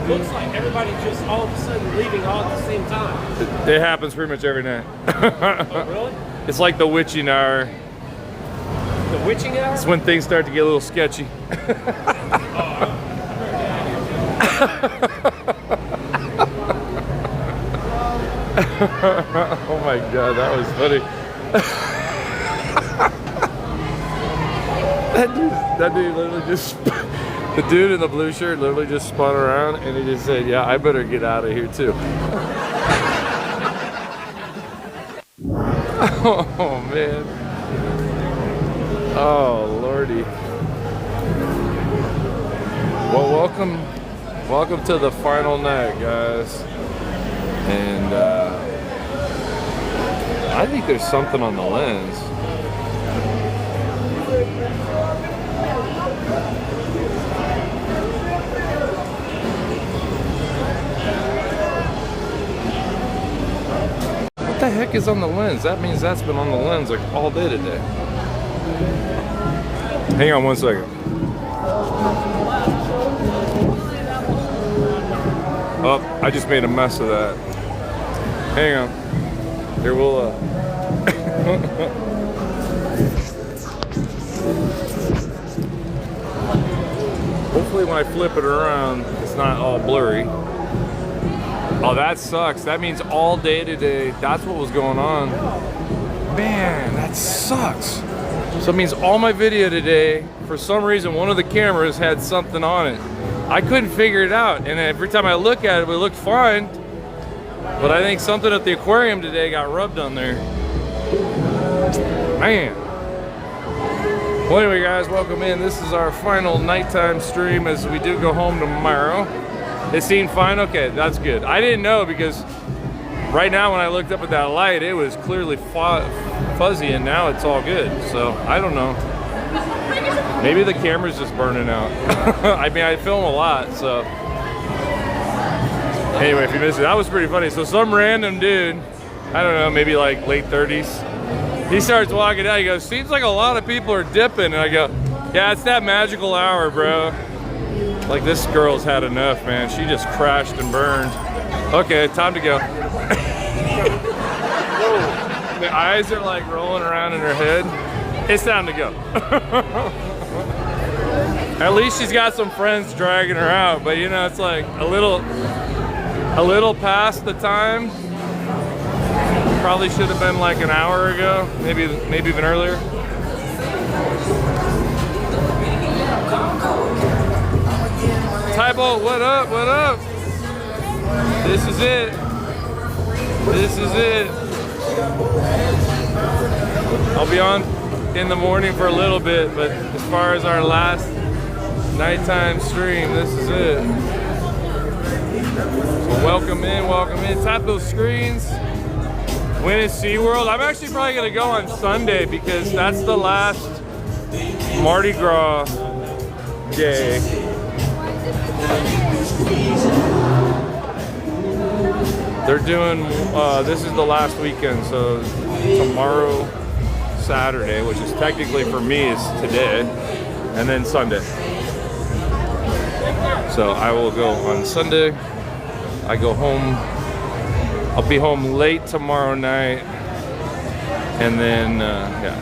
Looks like everybody just all of a sudden leaving all at the same time. It happens pretty much every night. Oh, really? It's like the witching hour. The witching hour? It's when things start to get a little sketchy. Oh my God, that was funny. that dude literally just, the dude in the blue shirt literally just spun around and he just said, yeah, I better get out of here too. Oh man. Oh Lordy. Well, welcome to the final night, guys. And I think there's something on the lens. What the heck is on the lens? That means that's been on the lens like all day today. Hang on one second. Oh, I just made a mess of that. Hang on. Here, we'll hopefully when I flip it around, it's not all blurry. Oh, that sucks. That means all day today, that's what was going on. Man, that sucks. So it means all my video today, for some reason, one of the cameras had something on it. I couldn't figure it out, and every time I look at it, it looked fine. But I think something at the aquarium today got rubbed on there. Man. Well, anyway, guys, welcome in. This is our final nighttime stream as we do go home tomorrow. It seemed fine? Okay, that's good. I didn't know because right now when I looked up at that light, it was clearly fuzzy, and now it's all good. So, I don't know. Maybe the camera's just burning out. I mean, I film a lot, so. Anyway, if you missed it, that was pretty funny. So some random dude, I don't know, maybe like late 30s, he starts walking out, he goes, seems like a lot of people are dipping. And I go, yeah, it's that magical hour, bro. Like, this girl's had enough, man. She just crashed and burned. Okay, time to go. The eyes are like rolling around in her head. It's time to go. At least she's got some friends dragging her out, but you know, it's like a little past the time. Probably should have been like an hour ago, maybe even earlier. Tybo, what up, what up? This is it. This is it. I'll be on in the morning for a little bit, but as far as our last nighttime stream, this is it. So welcome in, welcome in. Tap those screens. When is SeaWorld? I'm actually probably gonna go on Sunday because that's the last Mardi Gras day. They're doing, this is the last weekend, so tomorrow, Saturday, which is technically for me is today, and then Sunday. So I will go on Sunday. I go home. I'll be home late tomorrow night, and then yeah.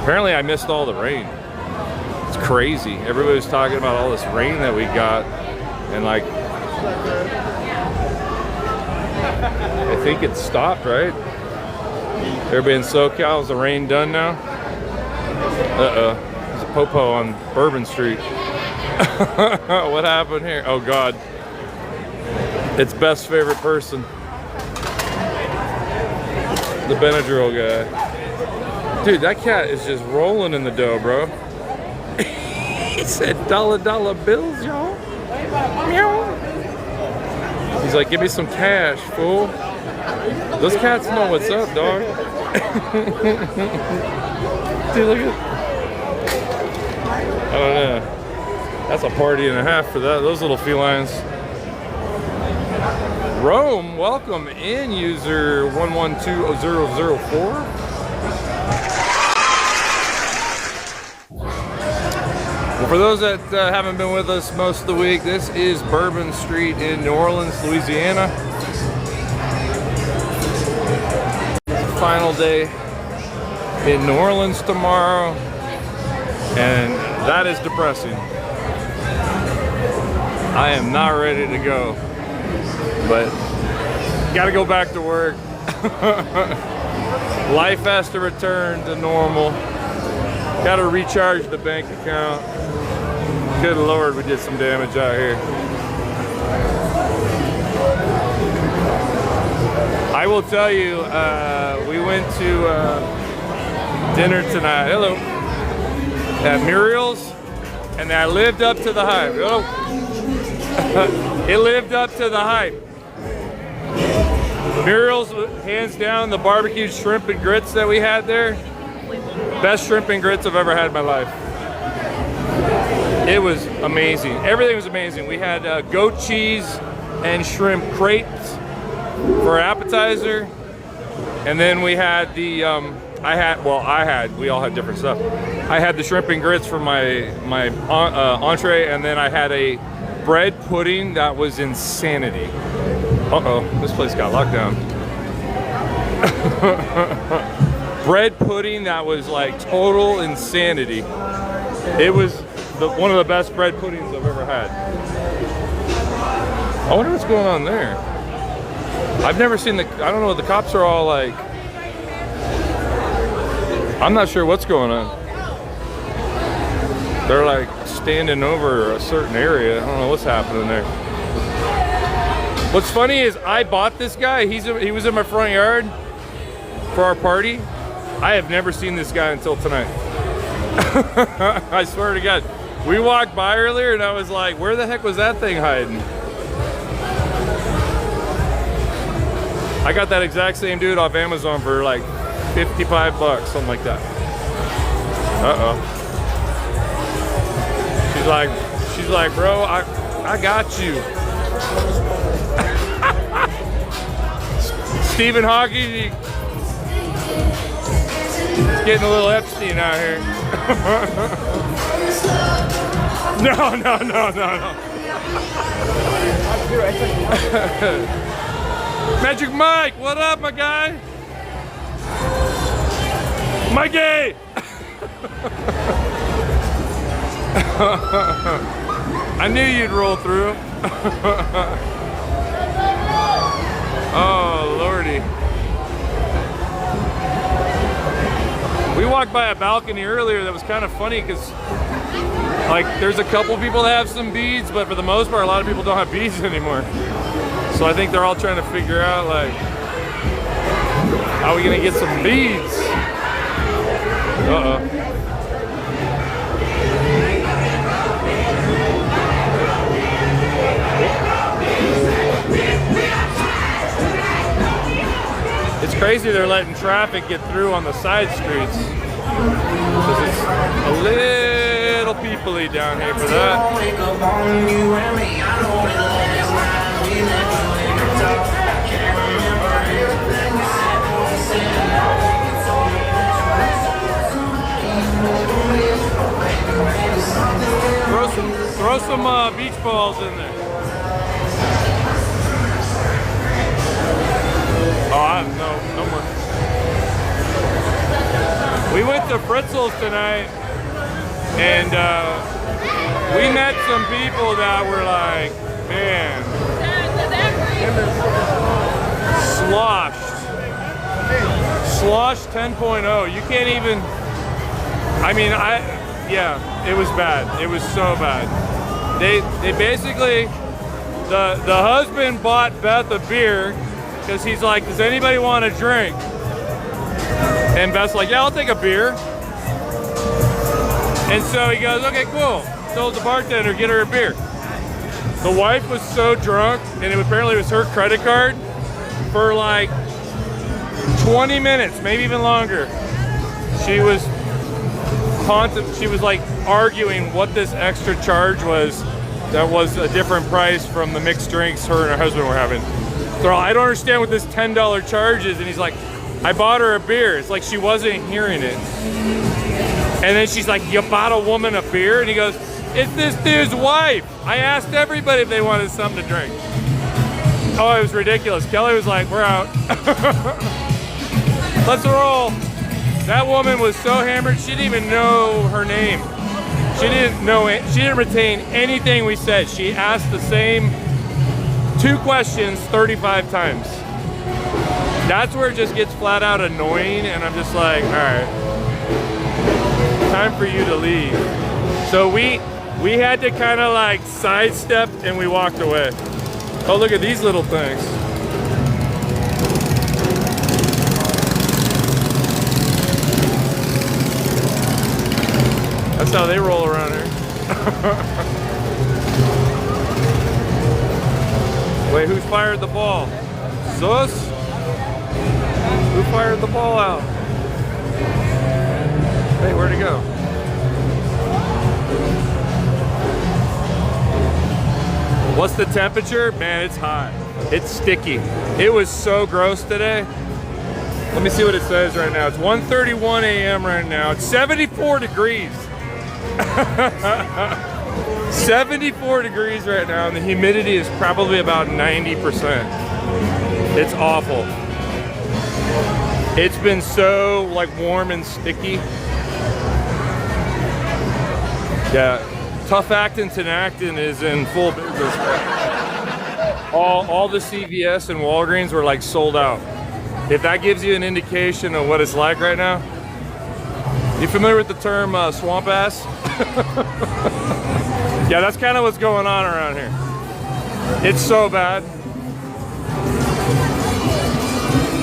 Apparently I missed all the rain. It's crazy. Everybody's talking about all this rain that we got, and like, I think it stopped, right? Everybody in SoCal, is the rain done now? Uh-oh, there's a popo on Bourbon Street. What happened here? Oh God. It's Beth's favorite person. The Benadryl guy. Dude, that cat is just rolling in the dough, bro. He said dollar bills, y'all. Meow. He's like, give me some cash, fool. Those cats know what's up, dog. Dude, look at. I don't know. That's a party and a half for that. Those little felines. Rome, welcome in, user 112004. For those that haven't been with us most of the week, this is Bourbon Street in New Orleans, Louisiana. Final day in New Orleans tomorrow, and that is depressing. I am not ready to go, but gotta go back to work. Life has to return to normal. Gotta recharge the bank account. Good Lord, we did some damage out here. I will tell you, we went to dinner tonight. Hello. At Muriel's, and I lived up to the hype. Hello. It lived up to the hype. Muriel's, hands down, the barbecued shrimp and grits that we had there. Best shrimp and grits I've ever had in my life. It was amazing. Everything was amazing. We had goat cheese and shrimp crepes for appetizer, and then we had the we all had different stuff. I had the shrimp and grits for my entree, and then I had a bread pudding that was insanity. Uh-oh, this place got locked down. Bread pudding that was like total insanity. It was one of the best bread puddings I've ever had. I wonder what's going on there. I've never seen I don't know, the cops are all like, I'm not sure what's going on. They're like standing over a certain area. I don't know what's happening there. What's funny is I bought this guy. He was in my front yard for our party. I have never seen this guy until tonight. I swear to God. We walked by earlier and I was like, where the heck was that thing hiding? I got that exact same dude off Amazon for like 55 bucks, something like that. Uh-oh. She's like, bro, I got you. Stephen Hawking, getting a little Epstein out here. No. Magic Mike, what up, my guy? Mikey! I knew you'd roll through. Oh, Lordy. We walked by a balcony earlier that was kind of funny because, like, there's a couple people that have some beads, but for the most part, a lot of people don't have beads anymore. So I think they're all trying to figure out, like, how are we gonna get some beads? Uh-oh. It's crazy they're letting traffic get through on the side streets. Because it's a little people-y down here for that. Throw some beach balls in there. Oh, no more. We went to Fritzel's tonight, and we met some people that were like, man, sloshed 10.0. You can't even, I mean, yeah, it was bad. It was so bad. They basically, the husband bought Beth a beer because he's like, does anybody want a drink? And Beth's like, yeah, I'll take a beer. And so he goes, okay, cool. Told the bartender, get her a beer. The wife was so drunk, and it apparently was her credit card, for like 20 minutes, maybe even longer. She was like arguing what this extra charge was that was a different price from the mixed drinks her and her husband were having. So I don't understand what this $10 charge is. And he's like, I bought her a beer. It's like she wasn't hearing it. And then she's like, you bought a woman a beer? And he goes, It's this dude's wife. I asked everybody if they wanted something to drink. Oh, it was ridiculous. Kelly was like, we're out. Let's roll. That woman was so hammered, she didn't even know her name. She didn't know it. She didn't retain anything we said. She asked the same 2 questions 35 times. That's where it just gets flat out annoying, and I'm just like, all right, time for you to leave. So we had to kind of like sidestep, and we walked away. Oh, look at these little things. That's how they roll around here. Wait, who's fired the ball? Sus? Who fired the ball out? Hey, where'd it go? What's the temperature? Man, it's hot. It's sticky. It was so gross today. Let me see what it says right now. It's 1:31 a.m. right now. It's 74 degrees. 74 degrees right now, and the humidity is probably about 90%. It's awful. It's been so like warm and sticky. Yeah, Tough Actin' Tenactin is in full business. All the CVS and Walgreens were like sold out. If that gives you an indication of what it's like right now. You familiar with the term swamp ass? Yeah, that's kind of what's going on around here. It's so bad.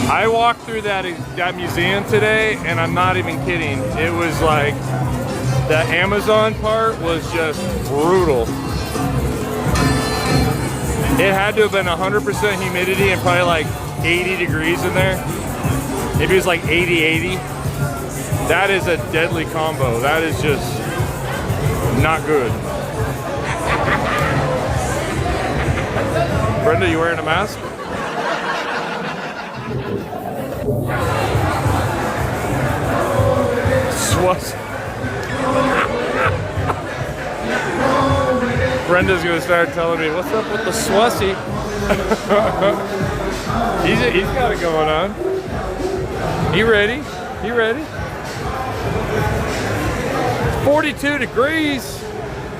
I walked through that museum today, and I'm not even kidding. It was like, the Amazon part was just brutal. It had to have been 100% humidity and probably like 80 degrees in there. Maybe it was like 80. That is a deadly combo. That is just not good. Brenda, you wearing a mask? Brenda's gonna start telling me, what's up with the Swussy? he's got it going on. He ready? He ready? 42 degrees.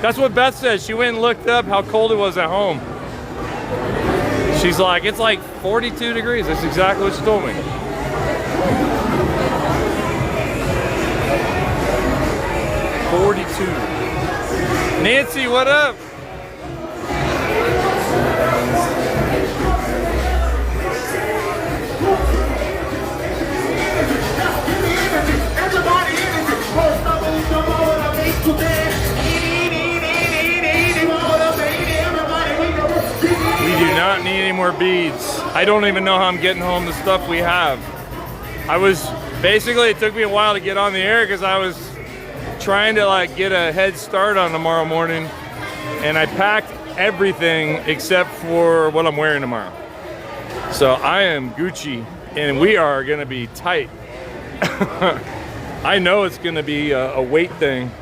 That's what Beth said. She went and looked up how cold it was at home. She's like, it's like 42 degrees. That's exactly what she told me. Nancy, what up? We do not need any more beads. I don't even know how I'm getting home the stuff we have. Basically, it took me a while to get on the air because I was trying to like get a head start on tomorrow morning, and I packed everything except for what I'm wearing tomorrow. So I am Gucci, and we are gonna be tight. I know it's gonna be a weight thing.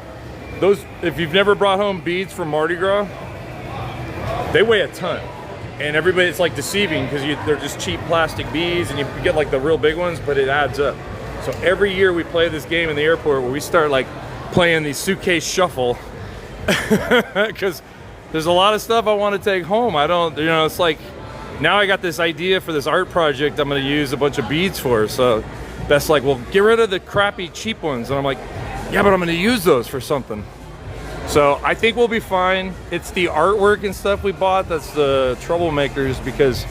If you've never brought home beads from Mardi Gras, they weigh a ton, and everybody, it's like deceiving because they're just cheap plastic beads, and you get like the real big ones, but it adds up. So every year we play this game in the airport where we start like playing the suitcase shuffle because there's a lot of stuff I want to take home. It's like now I got this idea for this art project I'm going to use a bunch of beads for. So Beth's like, well, get rid of the crappy cheap ones. And I'm like, yeah, but I'm going to use those for something. So I think we'll be fine. It's the artwork and stuff we bought that's the troublemakers, because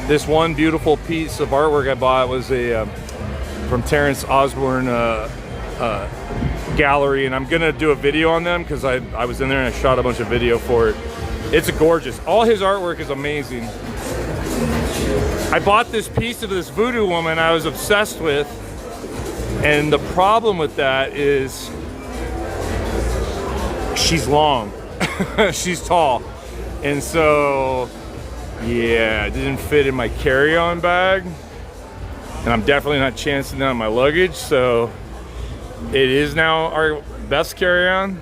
this one beautiful piece of artwork I bought was from Terrence Osborne gallery, and I'm gonna do a video on them because I was in there and I shot a bunch of video for it. It's gorgeous. All his artwork is amazing. I bought this piece of this voodoo woman I was obsessed with, and the problem with that is she's long. She's tall, and so yeah, it didn't fit in my carry-on bag, and I'm definitely not chancing that on my luggage, so it is now our best carry-on.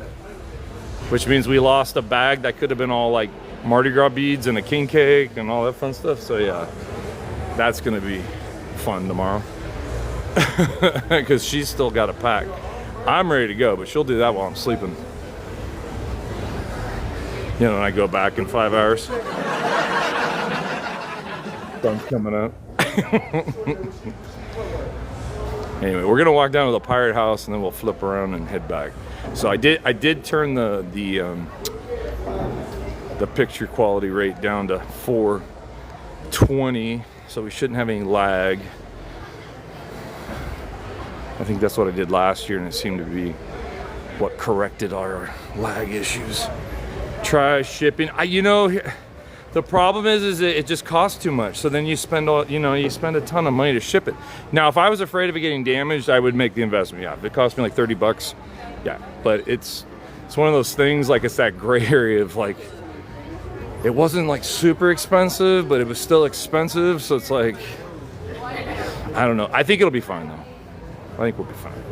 which means we lost a bag that could have been all like Mardi Gras beads and a king cake and all that fun stuff. So yeah, that's gonna be fun tomorrow because she's still got to pack. I'm ready to go, but she'll do that while I'm sleeping. You know, and I go back in 5 hours. Sun's coming up. Anyway, we're gonna walk down to the pirate house and then we'll flip around and head back. So I did turn the picture quality rate down to 420, so we shouldn't have any lag. I think that's what I did last year, and it seemed to be what corrected our lag issues. Try shipping. You know, the problem is it just costs too much. So then you spend you spend a ton of money to ship it. Now, if I was afraid of it getting damaged, I would make the investment. Yeah, if it cost me like 30 bucks, yeah. But it's one of those things, like it's that gray area of like, it wasn't like super expensive, but it was still expensive. So it's like, I don't know. I think it'll be fine though. I think we'll be fine.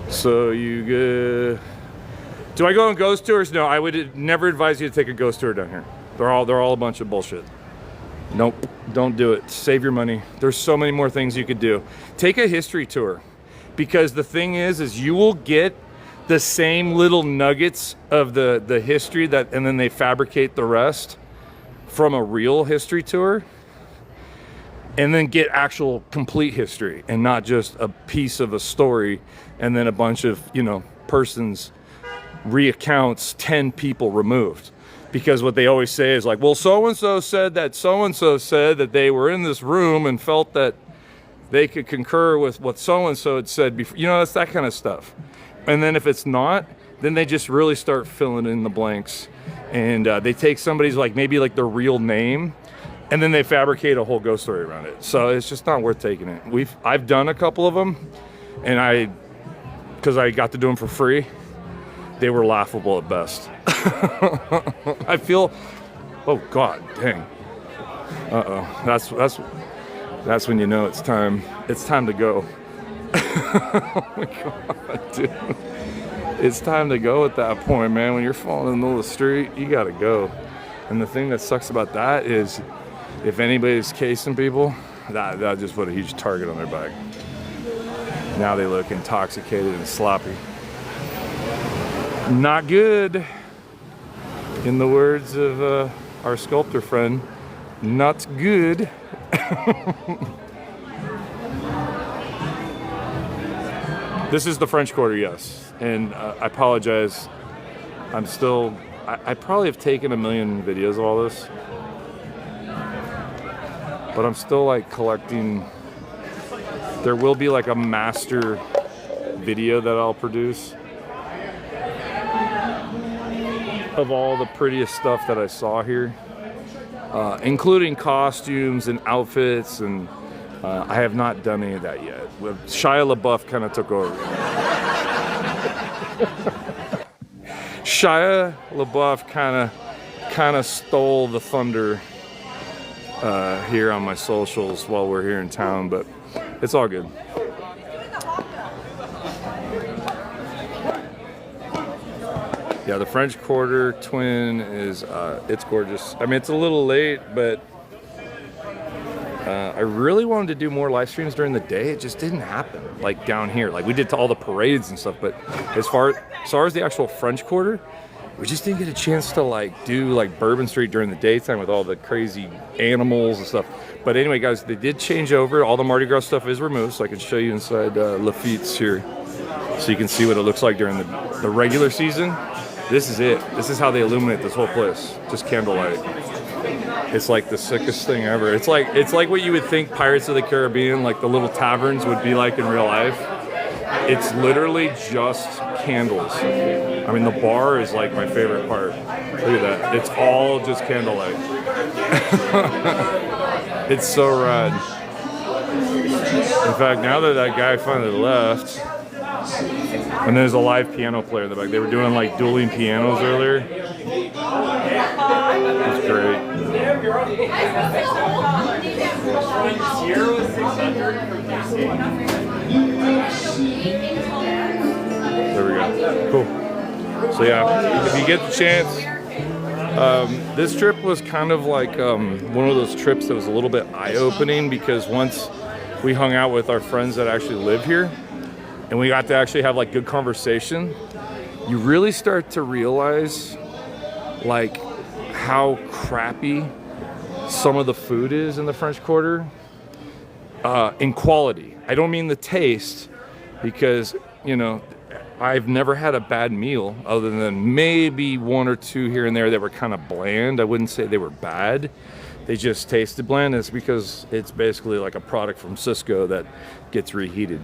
So do I go on ghost tours? No, I would never advise you to take a ghost tour down here. They're all a bunch of bullshit. Nope, don't do it. Save your money. There's so many more things you could do. Take a history tour, because the thing is you will get the same little nuggets of the history and then they fabricate the rest from a real history tour, and then get actual complete history and not just a piece of a story and then a bunch of, persons recounts 10 people removed. Because what they always say is like, well, so-and-so said that so-and-so said that they were in this room and felt that they could concur with what so-and-so had said before. It's that kind of stuff. And then if it's not, then they just really start filling in the blanks. And they take somebody's maybe their real name, and then they fabricate a whole ghost story around it. So it's just not worth taking it. I've done a couple of them, and because I got to do them for free, they were laughable at best. I feel, oh God, dang. That's when you know it's time to go. Oh my God, dude. It's time to go at that point, man. When you're falling in the middle of the street, you gotta go. And the thing that sucks about that is, if anybody's casing people, that just put a huge target on their back. Now they look intoxicated and sloppy. Not good. In the words of our sculptor friend, not good. This is the French Quarter, yes. And I apologize. I probably have taken a million videos of all this. But I'm still collecting. There will be a master video that I'll produce of all the prettiest stuff that I saw here, including costumes and outfits, and I have not done any of that yet. Shia LaBeouf kind of took over. Shia LaBeouf kind of stole the thunder here on my socials while we're here in town, but it's all good. Yeah, the French Quarter twin is, it's gorgeous. I mean, it's a little late, but I really wanted to do more live streams during the day. It just didn't happen, down here. We did to all the parades and stuff, but as far as the actual French Quarter, we just didn't get a chance to do Bourbon Street during the daytime with all the crazy animals and stuff. But anyway, guys, they did change over. All the Mardi Gras stuff is removed, so I can show you inside Lafitte's here, so you can see what it looks like during the regular season. This is it. This is how they illuminate this whole place. Just candlelight. It's the sickest thing ever. It's like what you would think Pirates of the Caribbean, the little taverns, would be like in real life. It's literally just candles. I mean, the bar is my favorite part. Look at that. It's all just candlelight. It's so rad. In fact, now that guy finally left, and there's a live piano player in the back. They were doing dueling pianos earlier. It's great. There we go. Cool. So yeah, if you get the chance, this trip was kind of like one of those trips that was a little bit eye-opening, because once we hung out with our friends that actually live here and we got to actually have like good conversation, you really start to realize like how crappy some of the food is in the French Quarter in quality. I don't mean the taste, because, you know, I've never had a bad meal other than maybe one or two here and there that were kind of bland. I wouldn't say they were bad. They just tasted bland. It's because it's basically like a product from Cisco that gets reheated.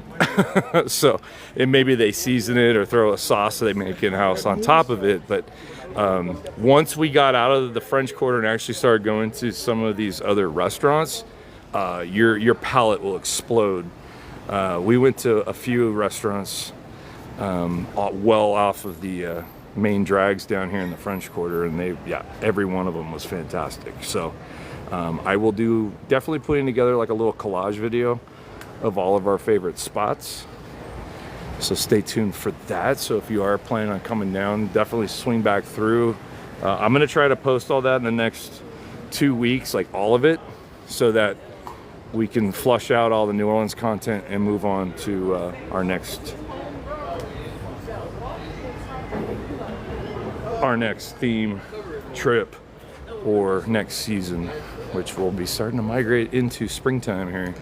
So maybe they season it or throw a sauce that they make in-house on top of it. But once we got out of the French Quarter and actually started going to some of these other restaurants, your palate will explode. We went to a few restaurants well off of the main drags down here in the French Quarter, and every one of them was fantastic. So I will do definitely putting together like a little collage video of all of our favorite spots, so stay tuned for that. So if you are planning on coming down, definitely swing back through. I'm gonna try to post all that in the next 2 weeks, like all of it, so that we can flush out all the New Orleans content and move on to our next theme trip or next season, which will be starting to migrate into springtime here.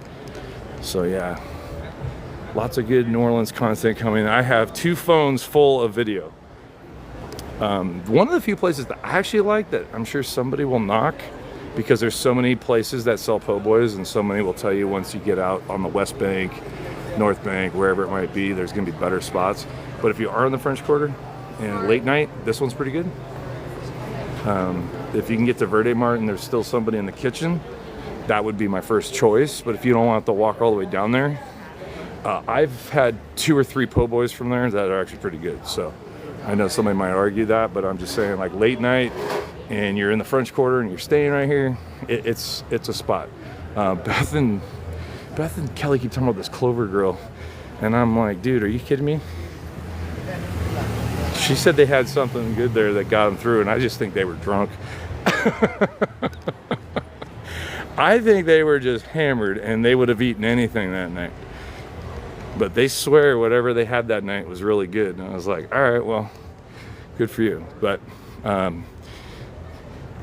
So yeah, lots of good New Orleans content coming. I have 2 phones full of video. One of the few places that I actually like, that I'm sure somebody will knock, because there's so many places that sell po' boys, and so many will tell you once you get out on the West Bank, North Bank, wherever it might be, there's gonna be better spots. But if you are in the French Quarter and late night, this one's pretty good. If you can get to Verde Mart and there's still somebody in the kitchen, that would be my first choice. But if you don't want to walk all the way down there, I've had 2 or 3 po' boys from there that are actually pretty good. So I know somebody might argue that, but I'm just saying, like late night and you're in the French Quarter and you're staying right here, it's a spot. Beth and Kelly keep talking about this Clover Grill, and I'm like, dude, are you kidding me? She said they had something good there that got them through, and I just think they were drunk. I think they were just hammered, and they would have eaten anything that night. But they swear whatever they had that night was really good. And I was like, all right, well, good for you. But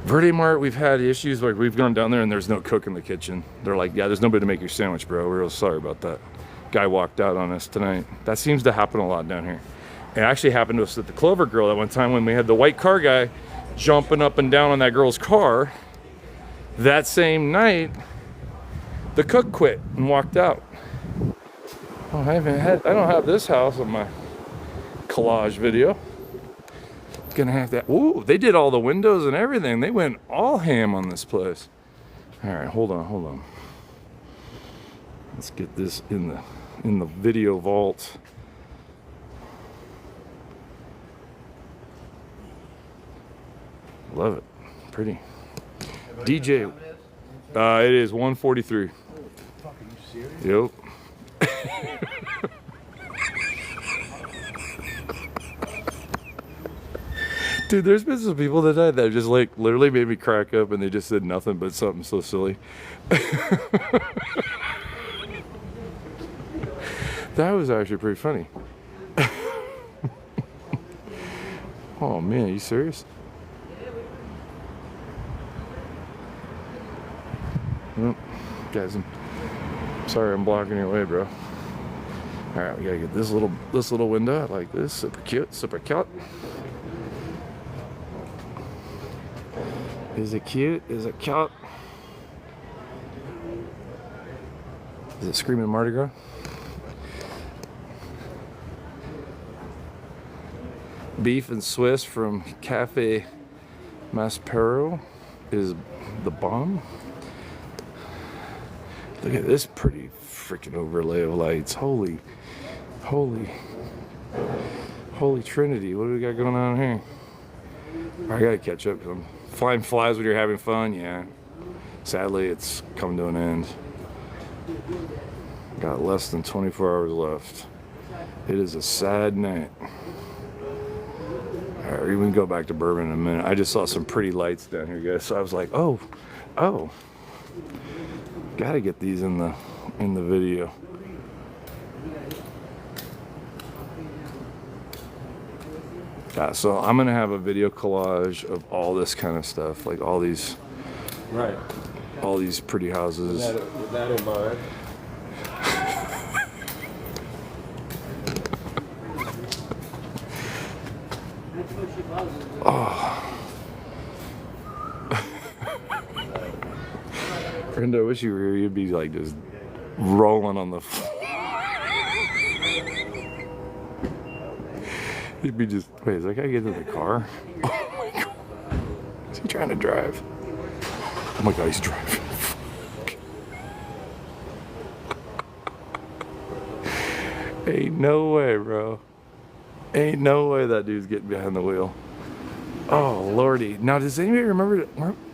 Verde Mart, we've had issues. Like, we've gone down there and there's no cook in the kitchen. They're like, yeah, there's nobody to make your sandwich, bro. We're real sorry about that. Guy walked out on us tonight. That seems to happen a lot down here. It actually happened to us at the Clover Grill at one time when we had the white car guy jumping up and down on that girl's car. That same night, the cook quit and walked out. Oh, I don't have this house on my collage video. Gonna have that. Ooh, they did all the windows and everything. They went all ham on this place. All right, hold on. Let's get this in the video vault. Love it. Pretty. DJ. It is 143. Yep. Dude, there's been some people that died that just like literally made me crack up, and they just said nothing but something so silly. That was actually pretty funny. Oh man, are you serious? Well, guys, I'm sorry I'm blocking your way, bro. All right, we gotta get this little window. I like this. Super cute, super cute. Is it cute? Is it cute? Is it screaming Mardi Gras? Beef and Swiss from Cafe Maspero is the bomb. Look at this pretty freaking overlay of lights. Holy Trinity. What do we got going on here? I gotta catch up. Flying flies when you're having fun, yeah. Sadly, it's come to an end. Got less than 24 hours left. It is a sad night. All right, we can go back to Bourbon in a minute. I just saw some pretty lights down here, guys. So I was like, oh, gotta get these in the video. Yeah, so I'm gonna have a video collage of all this kind of stuff, like all these, Right. all these pretty houses. With that in mind. Brenda, I wish you were here. You'd be like just rolling on the floor. You'd be just, wait, is that guy getting in the car? Oh my God. Is he trying to drive? Oh my God, he's driving. Ain't no way, bro. Ain't no way that dude's getting behind the wheel. Oh, Lordy. Now, does anybody remember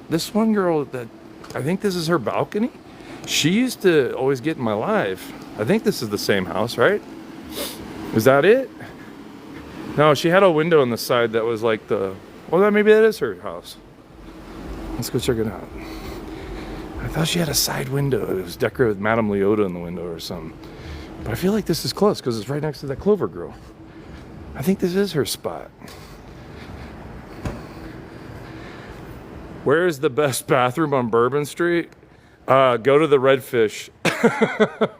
this one girl that, I think this is her balcony? She used to always get in my live. I think this is the same house, right? Is that it? No, she had a window on the side that was like the, well, maybe that is her house. Let's go check it out. I thought she had a side window. It was decorated with Madame Leota in the window or something. But I feel like this is close because it's right next to that Clover Girl. I think this is her spot. Where is the best bathroom on Bourbon Street? Go to the Redfish.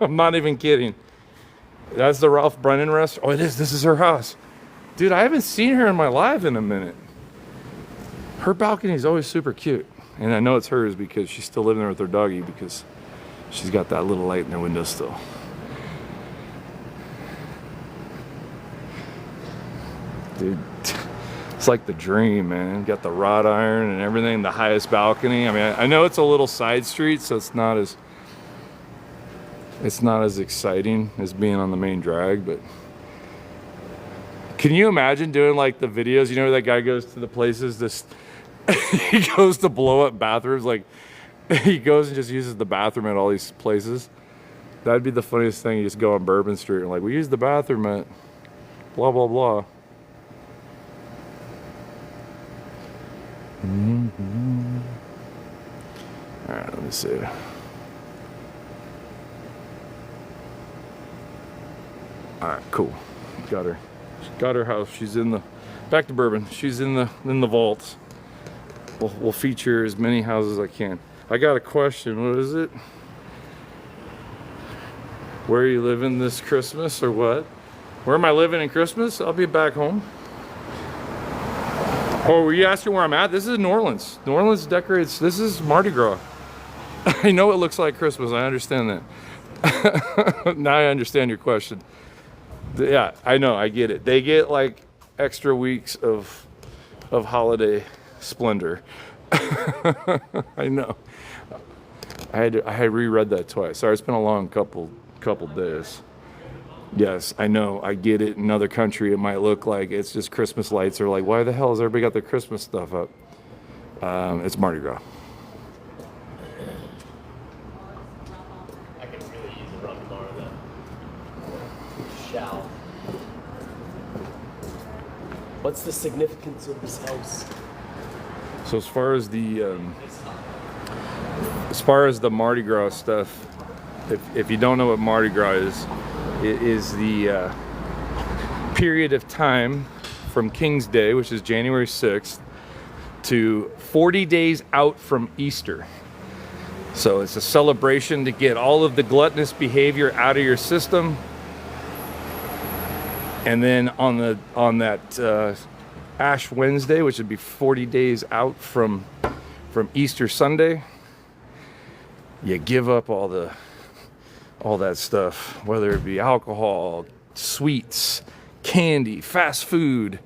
I'm not even kidding. That's the Ralph Brennan restaurant. Oh, it is. This is her house. Dude, I haven't seen her in my live in a minute. Her balcony is always super cute. And I know it's hers because she's still living there with her doggy because she's got that little light in her window still. Dude, it's like the dream, man. Got the wrought iron and everything, the highest balcony. I mean, I know it's a little side street, so it's not as exciting as being on the main drag, but can you imagine doing like the videos, you know, where that guy goes to the places, this he goes to blow up bathrooms, like he goes and just uses the bathroom at all these places. That'd be the funniest thing. You just go on Bourbon Street and like, we use the bathroom at blah blah blah. Mm-hmm. All right, let me see. All right, cool. Got her. Got her house. She's in the back to Bourbon. She's in the vaults. We'll feature as many houses as I can. I got a question. What is it? Where are you living this Christmas or what? Where am I living in Christmas? I'll be back home. Oh, were you asking where I'm at? This is New Orleans. New Orleans decorates. This is Mardi Gras. I know it looks like Christmas. I understand that. Now I understand your question. Yeah, I know. I get it. They get like extra weeks of holiday splendor. I know. I had reread that twice. Sorry, it's been a long couple days. Yes, I know. I get it. In another country, it might look like it's just Christmas lights. Or like, why the hell has everybody got their Christmas stuff up? It's Mardi Gras. I can really use a run bar then. Shall. What's the significance of this house? So as far as the Mardi Gras stuff, if you don't know what Mardi Gras is, it is the period of time from King's Day, which is January 6th, to 40 days out from Easter. So it's a celebration to get all of the gluttonous behavior out of your system. And then on that Ash Wednesday, which would be 40 days out from Easter Sunday, you give up all that stuff, whether it be alcohol, sweets, candy, fast food,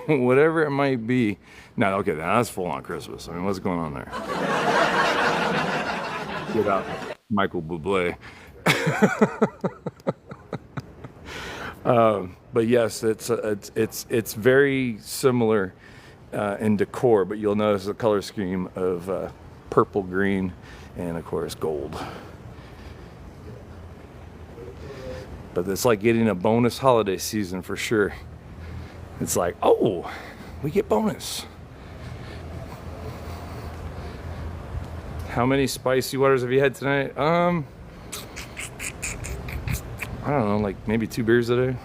whatever it might be. No, okay, that's full on Christmas. I mean, what's going on there? Get out, Michael Bublé. But yes, it's very similar in decor, but you'll notice the color scheme of purple, green, and of course gold. But it's like getting a bonus holiday season for sure. it's like, oh, we get bonus. How many spicy waters have you had tonight? I don't know, like maybe 2 beers a day.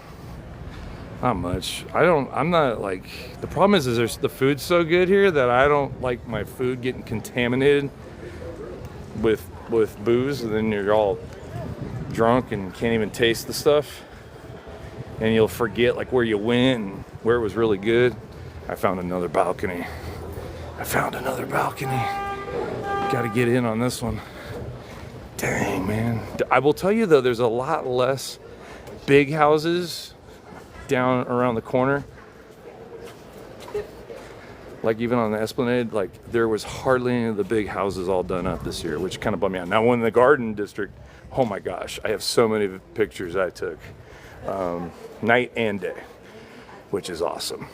Not much. I'm not like, the problem is the food's so good here that I don't like my food getting contaminated with booze, and then you're all drunk and can't even taste the stuff. And you'll forget like where you went and where it was really good. I found another balcony. Gotta get in on this one. Dang, man. I will tell you though, there's a lot less big houses down around the corner. Like even on the Esplanade, like there was hardly any of the big houses all done up this year, which kind of bummed me out. Now when the Garden District, oh my gosh, I have so many pictures I took, night and day, which is awesome.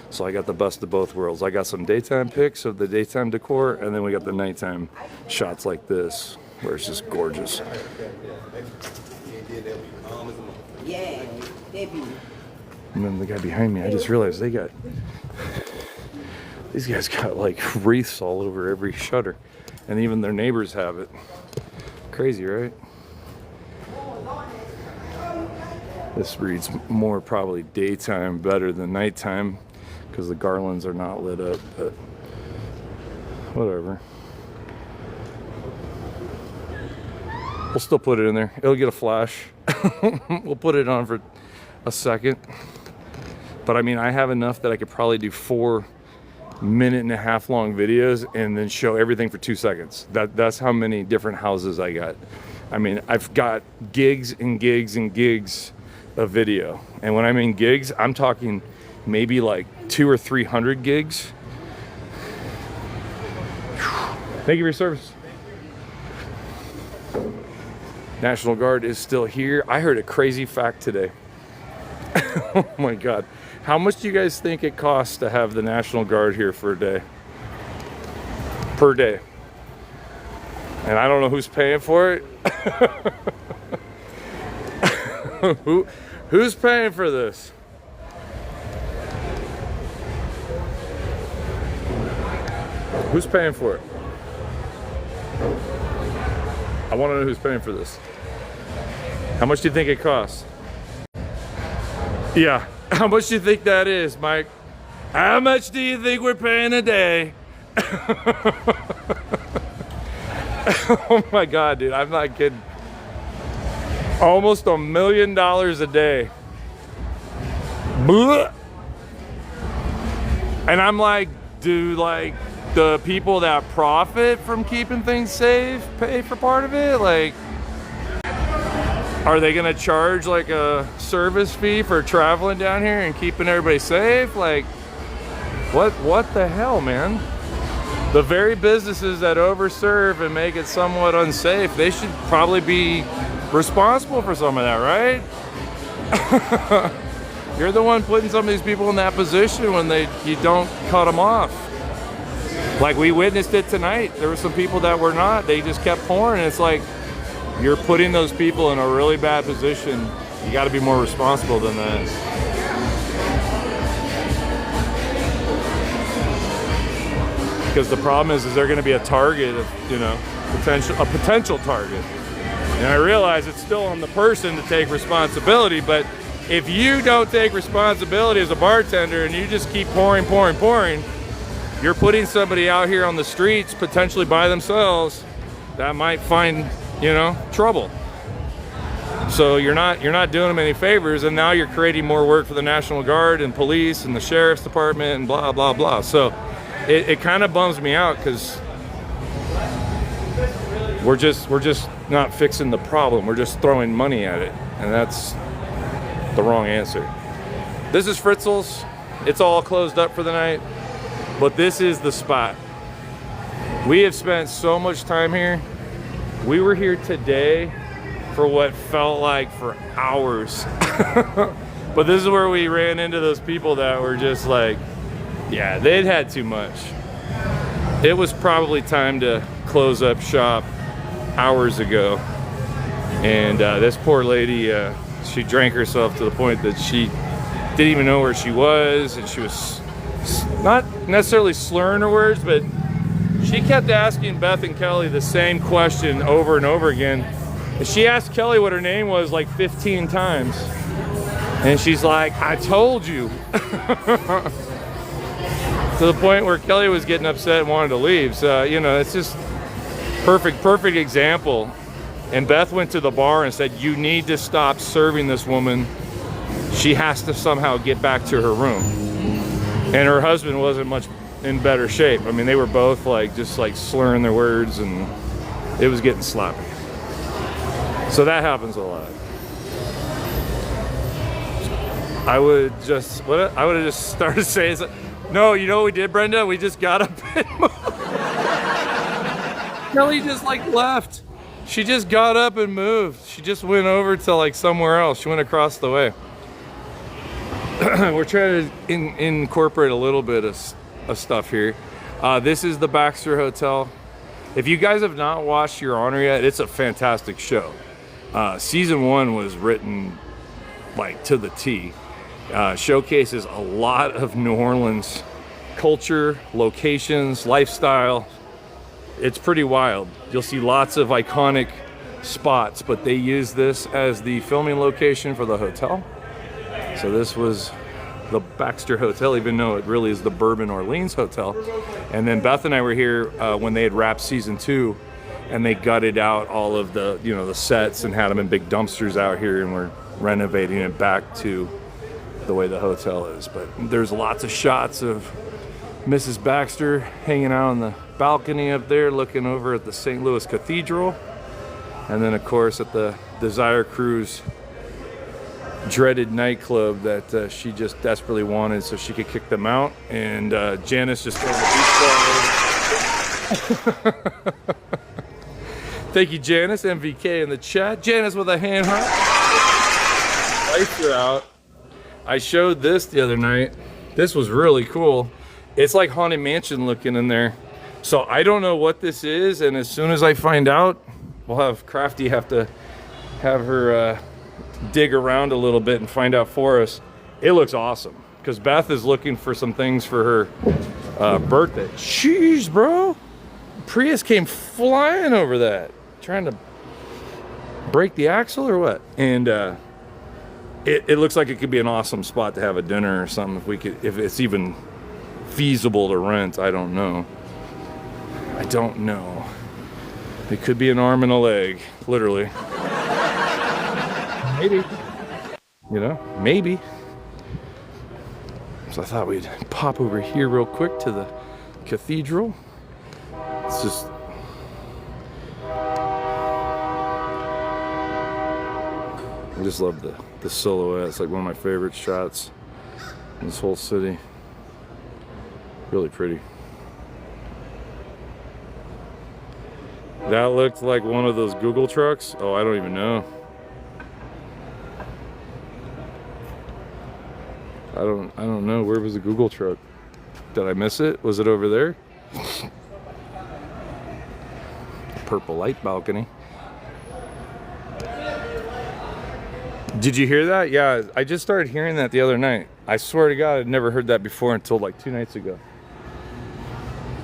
So I got the best of both worlds. I got some daytime pics of the daytime decor, and then we got the nighttime shots like this, where it's just gorgeous. Yeah, And then the guy behind me, I just realized these guys got like wreaths all over every shutter, and even their neighbors have it. Crazy, right? This reads more probably daytime better than nighttime because the garlands are not lit up, but whatever. We'll still put it in there. It'll get a flash. We'll put it on for a second. But I mean, I have enough that I could probably do 4 minute-and-a-half long videos and then show everything for 2 seconds. That's how many different houses I got. I mean, I've got gigs and gigs and gigs of video. And when I mean gigs, I'm talking maybe like 200 or 300 gigs. Thank you for your service. National Guard is still here. I heard a crazy fact today. Oh my God. How much do you guys think it costs to have the National Guard here for a day? Per day. And I don't know who's paying for it. Who's paying for this? Who's paying for it? I want to know who's paying for this. How much do you think it costs? Yeah. How much do you think that is, Mike? How much do you think we're paying a day? Oh my God, dude. I'm not kidding. Almost $1 million a day. Blah. And I'm like, do like the people that profit from keeping things safe pay for part of it? Like, are they gonna charge like a service fee for traveling down here and keeping everybody safe? Like, what the hell, man? The very businesses that overserve and make it somewhat unsafe, they should probably be responsible for some of that, right? You're the one putting some of these people in that position when you don't cut them off. Like we witnessed it tonight. There were some people that were not. They just kept pouring. It's like, you're putting those people in a really bad position. You got to be more responsible than that. Because the problem is they're going to be a target of, a potential target. And I realize it's still on the person to take responsibility, but if you don't take responsibility as a bartender and you just keep pouring, you're putting somebody out here on the streets potentially by themselves that might find, trouble. So you're not doing them any favors, and now you're creating more work for the National Guard and police and the sheriff's department and blah blah blah. So it kind of bums me out because we're just not fixing the problem. We're just throwing money at it, and that's the wrong answer. This is Fritzl's. It's all closed up for the night, but this is the spot. We have spent so much time here. We were here today for what felt like for hours. But this is where we ran into those people that were just like, yeah, they'd had too much. It was probably time to close up shop hours ago. And this poor lady, she drank herself to the point that she didn't even know where she was, and she was not necessarily slurring her words, but she kept asking Beth and Kelly the same question over and over again. And she asked Kelly what her name was like 15 times. And she's like, I told you. To the point where Kelly was getting upset and wanted to leave. So, you know, it's just perfect example. And Beth went to the bar and said, you need to stop serving this woman. She has to somehow get back to her room. And her husband wasn't much in better shape. I mean, they were both like, just like slurring their words, and it was getting sloppy. So that happens a lot. I would have just started saying, no, you know what we did, Brenda? We just got up and moved. Kelly just like left. She just got up and moved. She just went over to like somewhere else. She went across the way. We're trying to incorporate a little bit of stuff here. This is the Baxter Hotel. If you guys have not watched Your Honor yet, it's a fantastic show. Season 1 was written like to the T. Showcases a lot of New Orleans culture, locations, lifestyle. It's pretty wild. You'll see lots of iconic spots, but they use this as the filming location for the hotel. So this was the Baxter Hotel, even though it really is the Bourbon Orleans Hotel. And then Beth and I were here when they had wrapped season 2, and they gutted out all of the, you know, the sets and had them in big dumpsters out here, and we're renovating it back to the way the hotel is. But there's lots of shots of Mrs. Baxter hanging out on the balcony up there, looking over at the St. Louis Cathedral. And then of course at the Desire Cruise dreaded nightclub that she just desperately wanted so she could kick them out. And Janice just told the beach ball. Thank you, Janice. MVK in the chat. Janice with a hand heart. Lights are out. I showed this the other night. This was really cool. It's like Haunted Mansion looking in there. So I don't know what this is, and as soon as I find out, we'll have Crafty have to have her dig around a little bit and find out for us. It looks awesome because Beth is looking for some things for her birthday. Jeez, bro. Prius came flying over that. Trying to break the axle or what? And it looks like it could be an awesome spot to have a dinner or something if it's even feasible to rent. I don't know. It could be an arm and a leg, literally. Maybe. You know, maybe. So I thought we'd pop over here real quick to the cathedral. It's just... I just love the silhouette. It's like one of my favorite shots in this whole city. Really pretty. That looked like one of those Google trucks. Oh, I don't even know. I don't know. Where was the Google truck? Did I miss it? Was it over there? Purple light balcony. Did you hear that? Yeah, I just started hearing that the other night. I swear to God, I'd never heard that before until like 2 nights ago.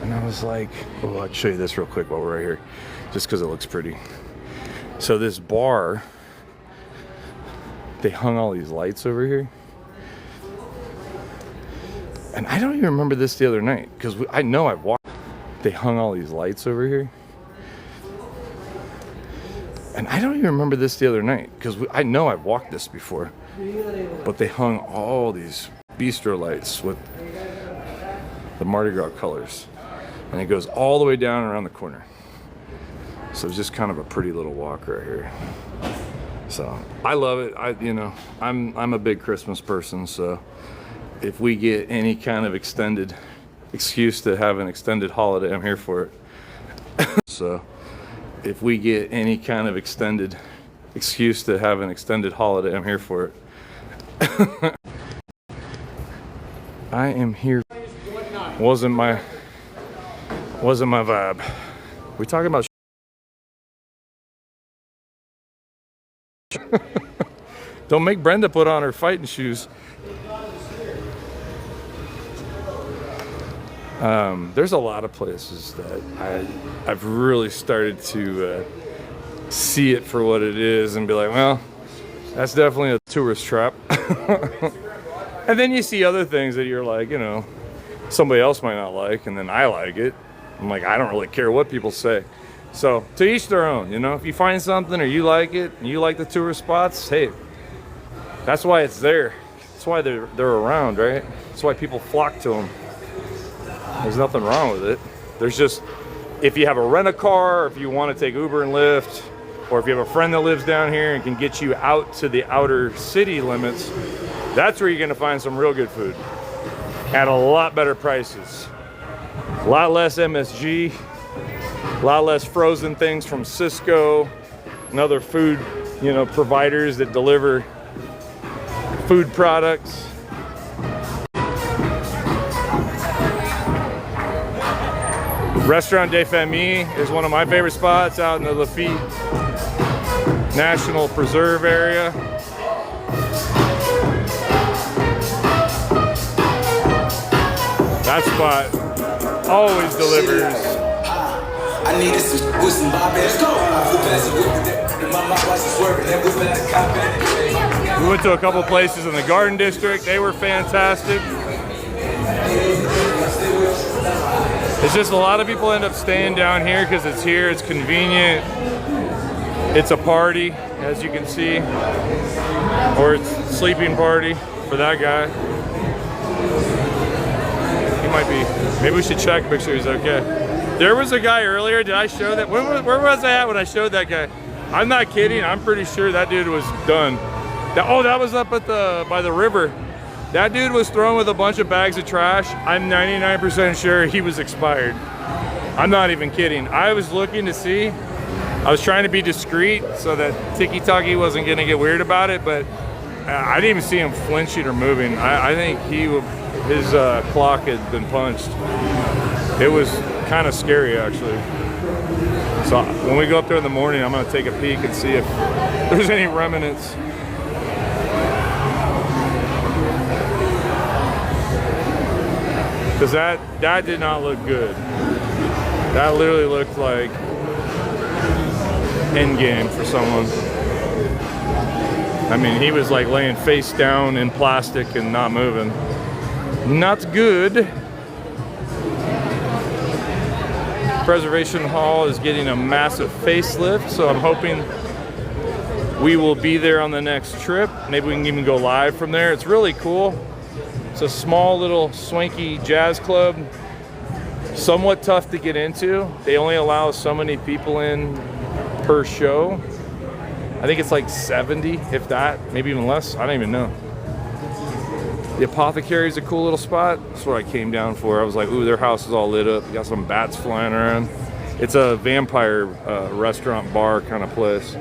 And I was like, oh, I'll show you this real quick while we're right here, just because it looks pretty. So this bar, they hung all these lights over here. And I don't even remember this the other night, because I know I've walked. They hung all these lights over here. And I don't even remember this the other night, because I know I've walked this before. But they hung all these bistro lights with the Mardi Gras colors. And it goes all the way down around the corner. So it's just kind of a pretty little walk right here. So I love it. I'm a big Christmas person, so if we get any kind of extended excuse to have an extended holiday, I'm here for it. So if we get any kind of extended excuse to have an extended holiday, I'm here for it. I am here. Wasn't my vibe. We talking about don't make Brenda put on her fighting shoes. There's a lot of places that I've really started to see it for what it is and be like, well, that's definitely a tourist trap. And then you see other things that you're like, you know, somebody else might not like, and then I like it. I'm like, I don't really care what people say. So to each their own, you know, if you find something or you like it and you like the tourist spots, hey, that's why it's there. That's why they're around, right? That's why people flock to them. There's nothing wrong with it. There's just, if you have a rent-a-car, or if you want to take Uber and Lyft, or if you have a friend that lives down here and can get you out to the outer city limits, that's where you're gonna find some real good food at a lot better prices. A lot less MSG, a lot less frozen things from Cisco and other food, you know, providers that deliver food products. Restaurant des Familles is one of my favorite spots out in the Lafitte National Preserve area. That spot always delivers. I needed some with some Bob. Let's go. We went to a couple places in the Garden District. They were fantastic. It's just a lot of people end up staying down here because it's here, it's convenient, it's a party, as you can see, or it's a sleeping party for that guy. He might be, maybe we should check, make sure he's okay. There was a guy earlier, did I show that? Where was I at when I showed that guy? I'm not kidding, I'm pretty sure that dude was done. That was up at by the river. That dude was thrown with a bunch of bags of trash. I'm 99% sure he was expired. I'm not even kidding. I was looking to see. I was trying to be discreet so that Tiki Taki wasn't gonna get weird about it, but I didn't even see him flinching or moving. I think his clock had been punched. It was kind of scary, actually. So when we go up there in the morning, I'm gonna take a peek and see if there's any remnants. Because that did not look good. That literally looked like endgame for someone. I mean, he was like laying face down in plastic and not moving. Not good. Preservation Hall is getting a massive facelift, so I'm hoping we will be there on the next trip. Maybe we can even go live from there. It's really cool. It's a small little swanky jazz club, somewhat tough to get into. They only allow so many people in per show. I think it's like 70, if that, maybe even less. I don't even know. The Apothecary is a cool little spot. That's what I came down for. I was like, ooh, their house is all lit up. Got some bats flying around. It's a vampire restaurant bar kind of place.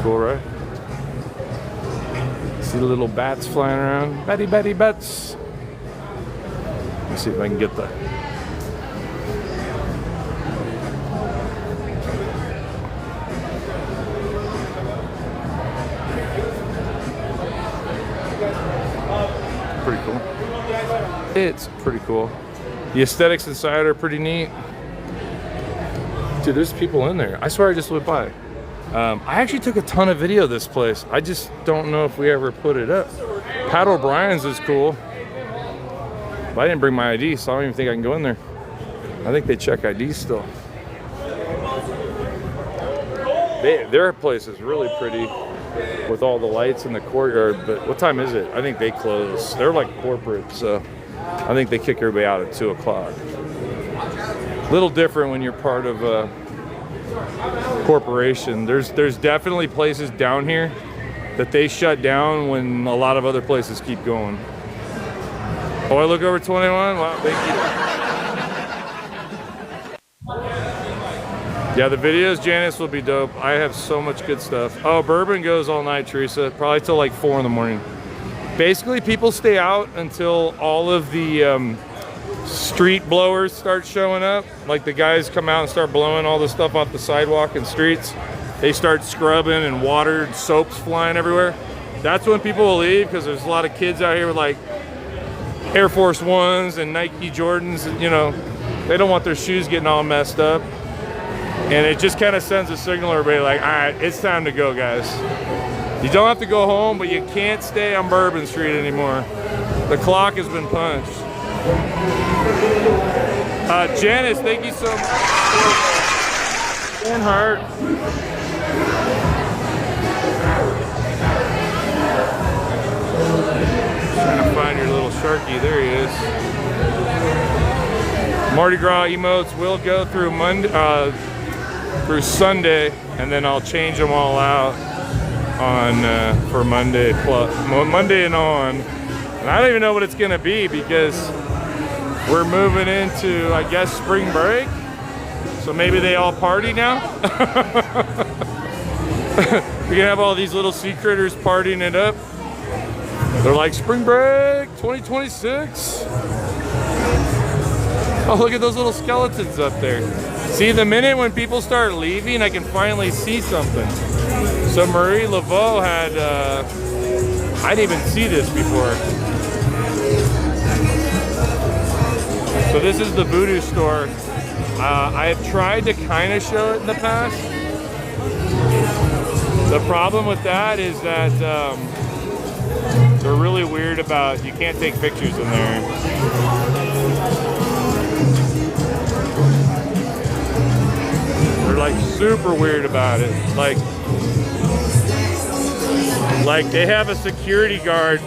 Cool, right? See the little bats flying around. Betty, Betty, bats. Let's see if I can get the. Pretty cool. It's pretty cool. The aesthetics inside are pretty neat. Dude, there's people in there. I swear I just went by. I actually took a ton of video of this place. I just don't know if we ever put it up. Pat O'Brien's is cool. But I didn't bring my ID, so I don't even think I can go in there. I think they check IDs still. Their place is really pretty with all the lights in the courtyard, but what time is it? I think they close. They're like corporate, so I think they kick everybody out at 2 o'clock. Little different when you're part of a corporation. There's definitely places down here that they shut down when a lot of other places keep going. Oh, I look over 21? Wow, thank you. Yeah, the videos, Janice, will be dope. I have so much good stuff. Oh, Bourbon goes all night, Teresa. Probably till like 4 in the morning. Basically, people stay out until all of the street blowers start showing up, like the guys come out and start blowing all the stuff off the sidewalk and streets, they start scrubbing and water and soaps flying everywhere. That's when people will leave, because there's a lot of kids out here with like Air Force Ones and Nike Jordans, you know, they don't want their shoes getting all messed up. And it just kind of sends a signal to everybody like, all right, it's time to go, guys. You don't have to go home, but you can't stay on Bourbon Street anymore. The clock has been punched. Janice, thank you so much. And Hart. Trying to find your little Sharky. There he is. Mardi Gras emotes will go through through Sunday, and then I'll change them all out on for Monday and on. And I don't even know what it's gonna be, because we're moving into, I guess, spring break. So maybe they all party now. We're gonna have all these little sea critters partying it up. They're like, spring break 2026. Oh, look at those little skeletons up there. See, the minute when people start leaving, I can finally see something. So Marie Laveau had, I didn't even see this before. So this is the voodoo store. I have tried to kind of show it in the past. The problem with that is that they're really weird about, you can't take pictures in there. They're like super weird about it. Like they have a security guard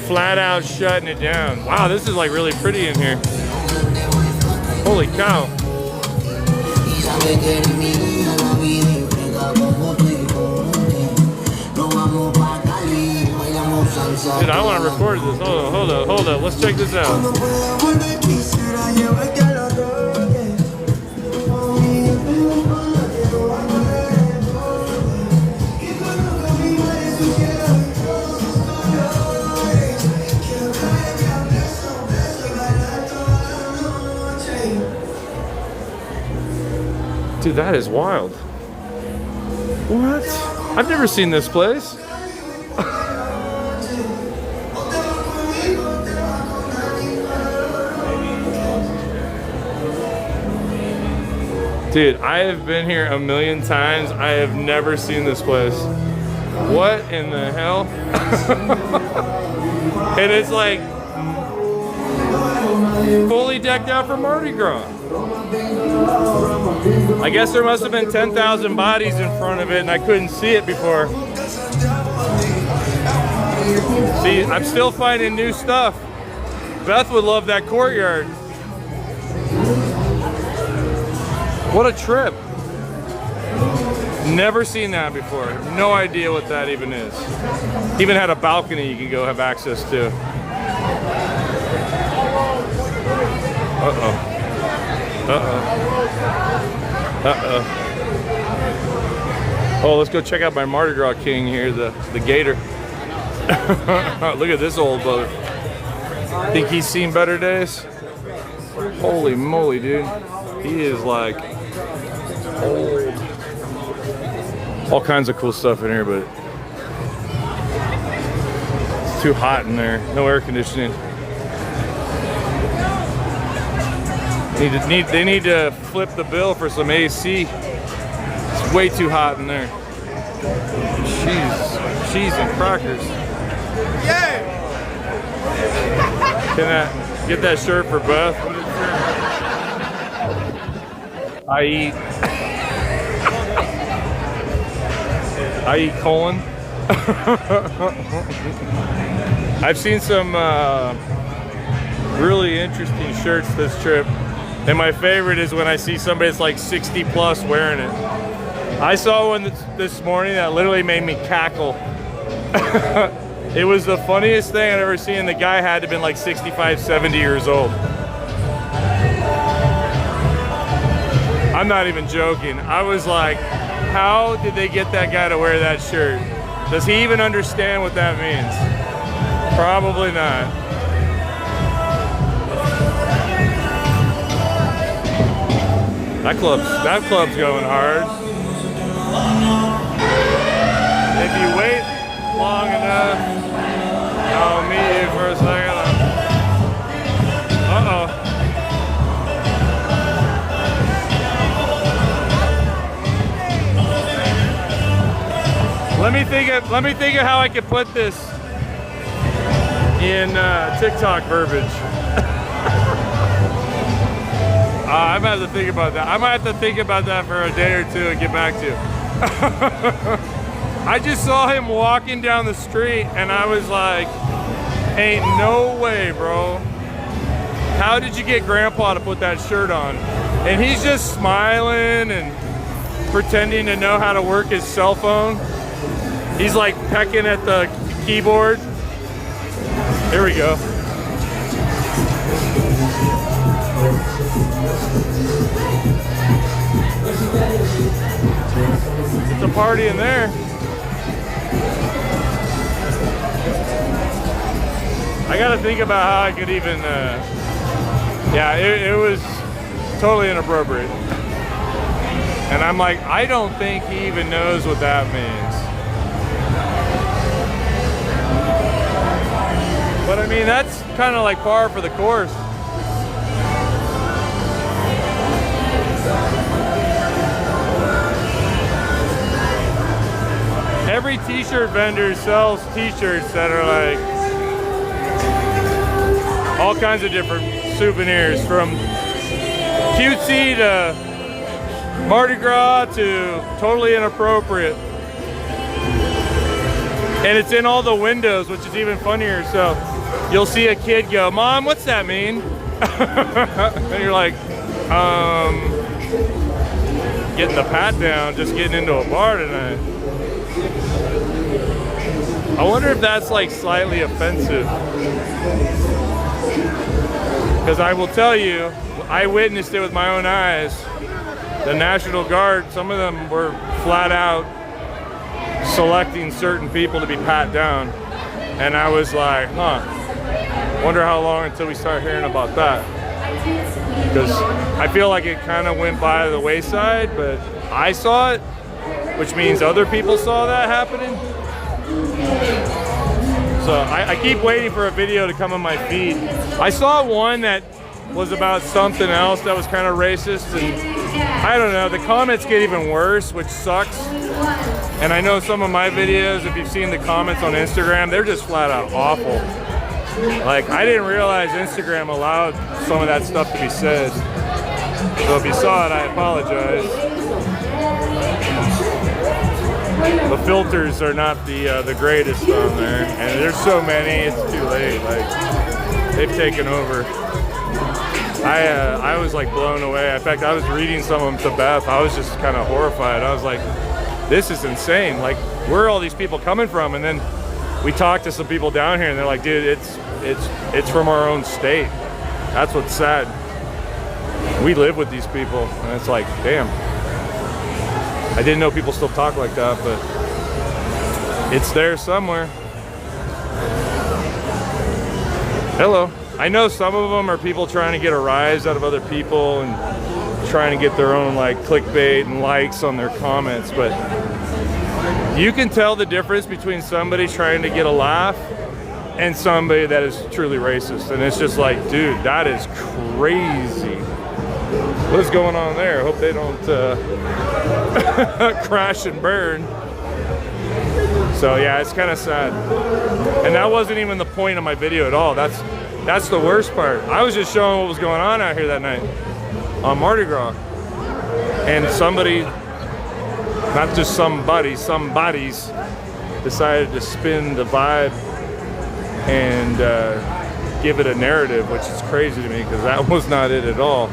flat out shutting it down. Wow, this is like really pretty in here. Holy cow. Dude, I want to record this. Hold on. Let's check this out. Dude, that is wild. What? I've never seen this place. Dude, I have been here a million times. I have never seen this place. What in the hell? And it's like fully decked out for Mardi Gras. I guess there must have been 10,000 bodies in front of it and I couldn't see it before. See, I'm still finding new stuff. Beth would love that courtyard. What a trip. Never seen that before. No idea what that even is. Even had a balcony you could go have access to. Uh-oh. Oh, let's go check out my Mardi Gras king here, the gator. Look at this old brother. Think he's seen better days? Holy moly, dude. He is like old. All kinds of cool stuff in here, but it's too hot in there. No air conditioning. They need to flip the bill for some AC. It's way too hot in there. Cheese and crackers. Yeah. Can I get that shirt for Beth? I eat colon. I've seen some really interesting shirts this trip. And my favorite is when I see somebody that's like 60 plus wearing it. I saw one this morning that literally made me cackle. It was the funniest thing I'd ever seen. The guy had to have been like 65, 70 years old. I'm not even joking. I was like, how did they get that guy to wear that shirt? Does he even understand what that means? Probably not. That club's going hard. If you wait long enough, I'll meet you for a second. Uh-oh. Let me think of how I could put this in TikTok verbiage. I might have to think about that. I might have to think about that for a day or two and get back to you. I just saw him walking down the street and I was like, ain't no way, bro. How did you get Grandpa to put that shirt on? And he's just smiling and pretending to know how to work his cell phone. He's like pecking at the keyboard. Here we go. It's a party in there. I gotta think about how I could even, yeah, it was totally inappropriate. And I'm like, I don't think he even knows what that means. But I mean, that's kind of like par for the course. Every t-shirt vendor sells t-shirts that are like all kinds of different souvenirs, from cutesy to Mardi Gras to totally inappropriate. And it's in all the windows, which is even funnier. So you'll see a kid go, "Mom, what's that mean?" And you're like, getting the pat down, just getting into a bar tonight. I wonder if that's like slightly offensive. Because I will tell you, I witnessed it with my own eyes. The National Guard, some of them were flat out selecting certain people to be pat down. And I was like, huh, wonder how long until we start hearing about that. Because I feel like it kind of went by the wayside, but I saw it, which means other people saw that happening. So I keep waiting for a video to come on my feed. I saw one that was about something else that was kind of racist, and I don't know, the comments get even worse, which sucks. And I know some of my videos, if you've seen the comments on Instagram, they're just flat out awful. Like, I didn't realize Instagram allowed some of that stuff to be said. So if you saw it, I apologize. The filters are not the greatest on there, and there's so many, it's too late. Like, they've taken over. I was like blown away. In fact, I was reading some of them to Beth. I was just kind of horrified. I was like, this is insane. Like, where are all these people coming from? And then we talked to some people down here, and they're like, dude, it's from our own state. That's what's sad. We live with these people, and it's like, damn. I didn't know people still talk like that, but it's there somewhere. Hello. I know some of them are people trying to get a rise out of other people and trying to get their own like clickbait and likes on their comments, but you can tell the difference between somebody trying to get a laugh and somebody that is truly racist. And it's just like, dude, that is crazy. What's going on there? I hope they don't crash and burn. So yeah, it's kind of sad. And that wasn't even the point of my video at all. That's the worst part. I was just showing what was going on out here that night on Mardi Gras. And somebody, not just somebody, somebody's decided to spin the vibe and give it a narrative, which is crazy to me because that was not it at all.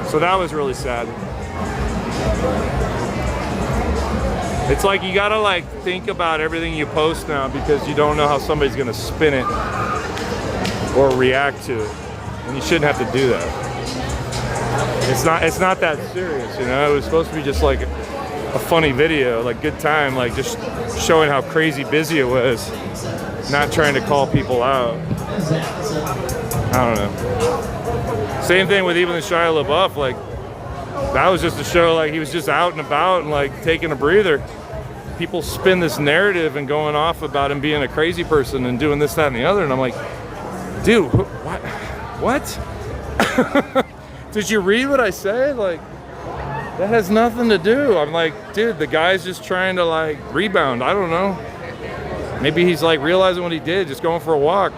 So that was really sad. It's like you gotta like think about everything you post now because you don't know how somebody's gonna spin it or react to it. And you shouldn't have to do that. It's not that serious, you know? It was supposed to be just like a funny video, like good time, like just showing how crazy busy it was, not trying to call people out. I don't know. Same thing with even the Shia LaBeouf, like that was just to show like he was just out and about and like taking a breather. People spin this narrative and going off about him being a crazy person and doing this, that, and the other, and I'm like, dude, what? Did you read what I said? Like, that has nothing to do. I'm like, dude, the guy's just trying to like rebound. I don't know. Maybe he's like realizing what he did, just going for a walk.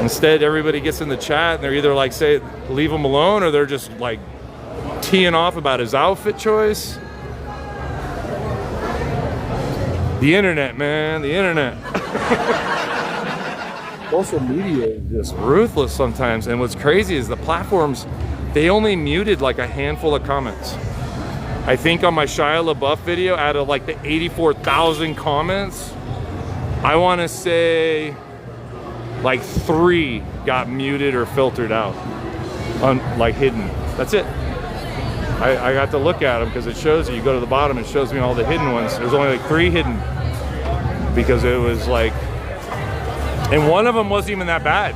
Instead, everybody gets in the chat and they're either like, say, leave him alone, or they're just like teeing off about his outfit choice. The internet, man, the internet. Social media is just ruthless sometimes. And what's crazy is the platforms, they only muted like a handful of comments. I think on my Shia LaBeouf video, out of like the 84,000 comments, I want to say like 3 got muted or filtered out, like hidden. That's it. I got to look at them because it shows you go to the bottom, it shows me all the hidden ones. There's only like 3 hidden because it was like, and one of them wasn't even that bad.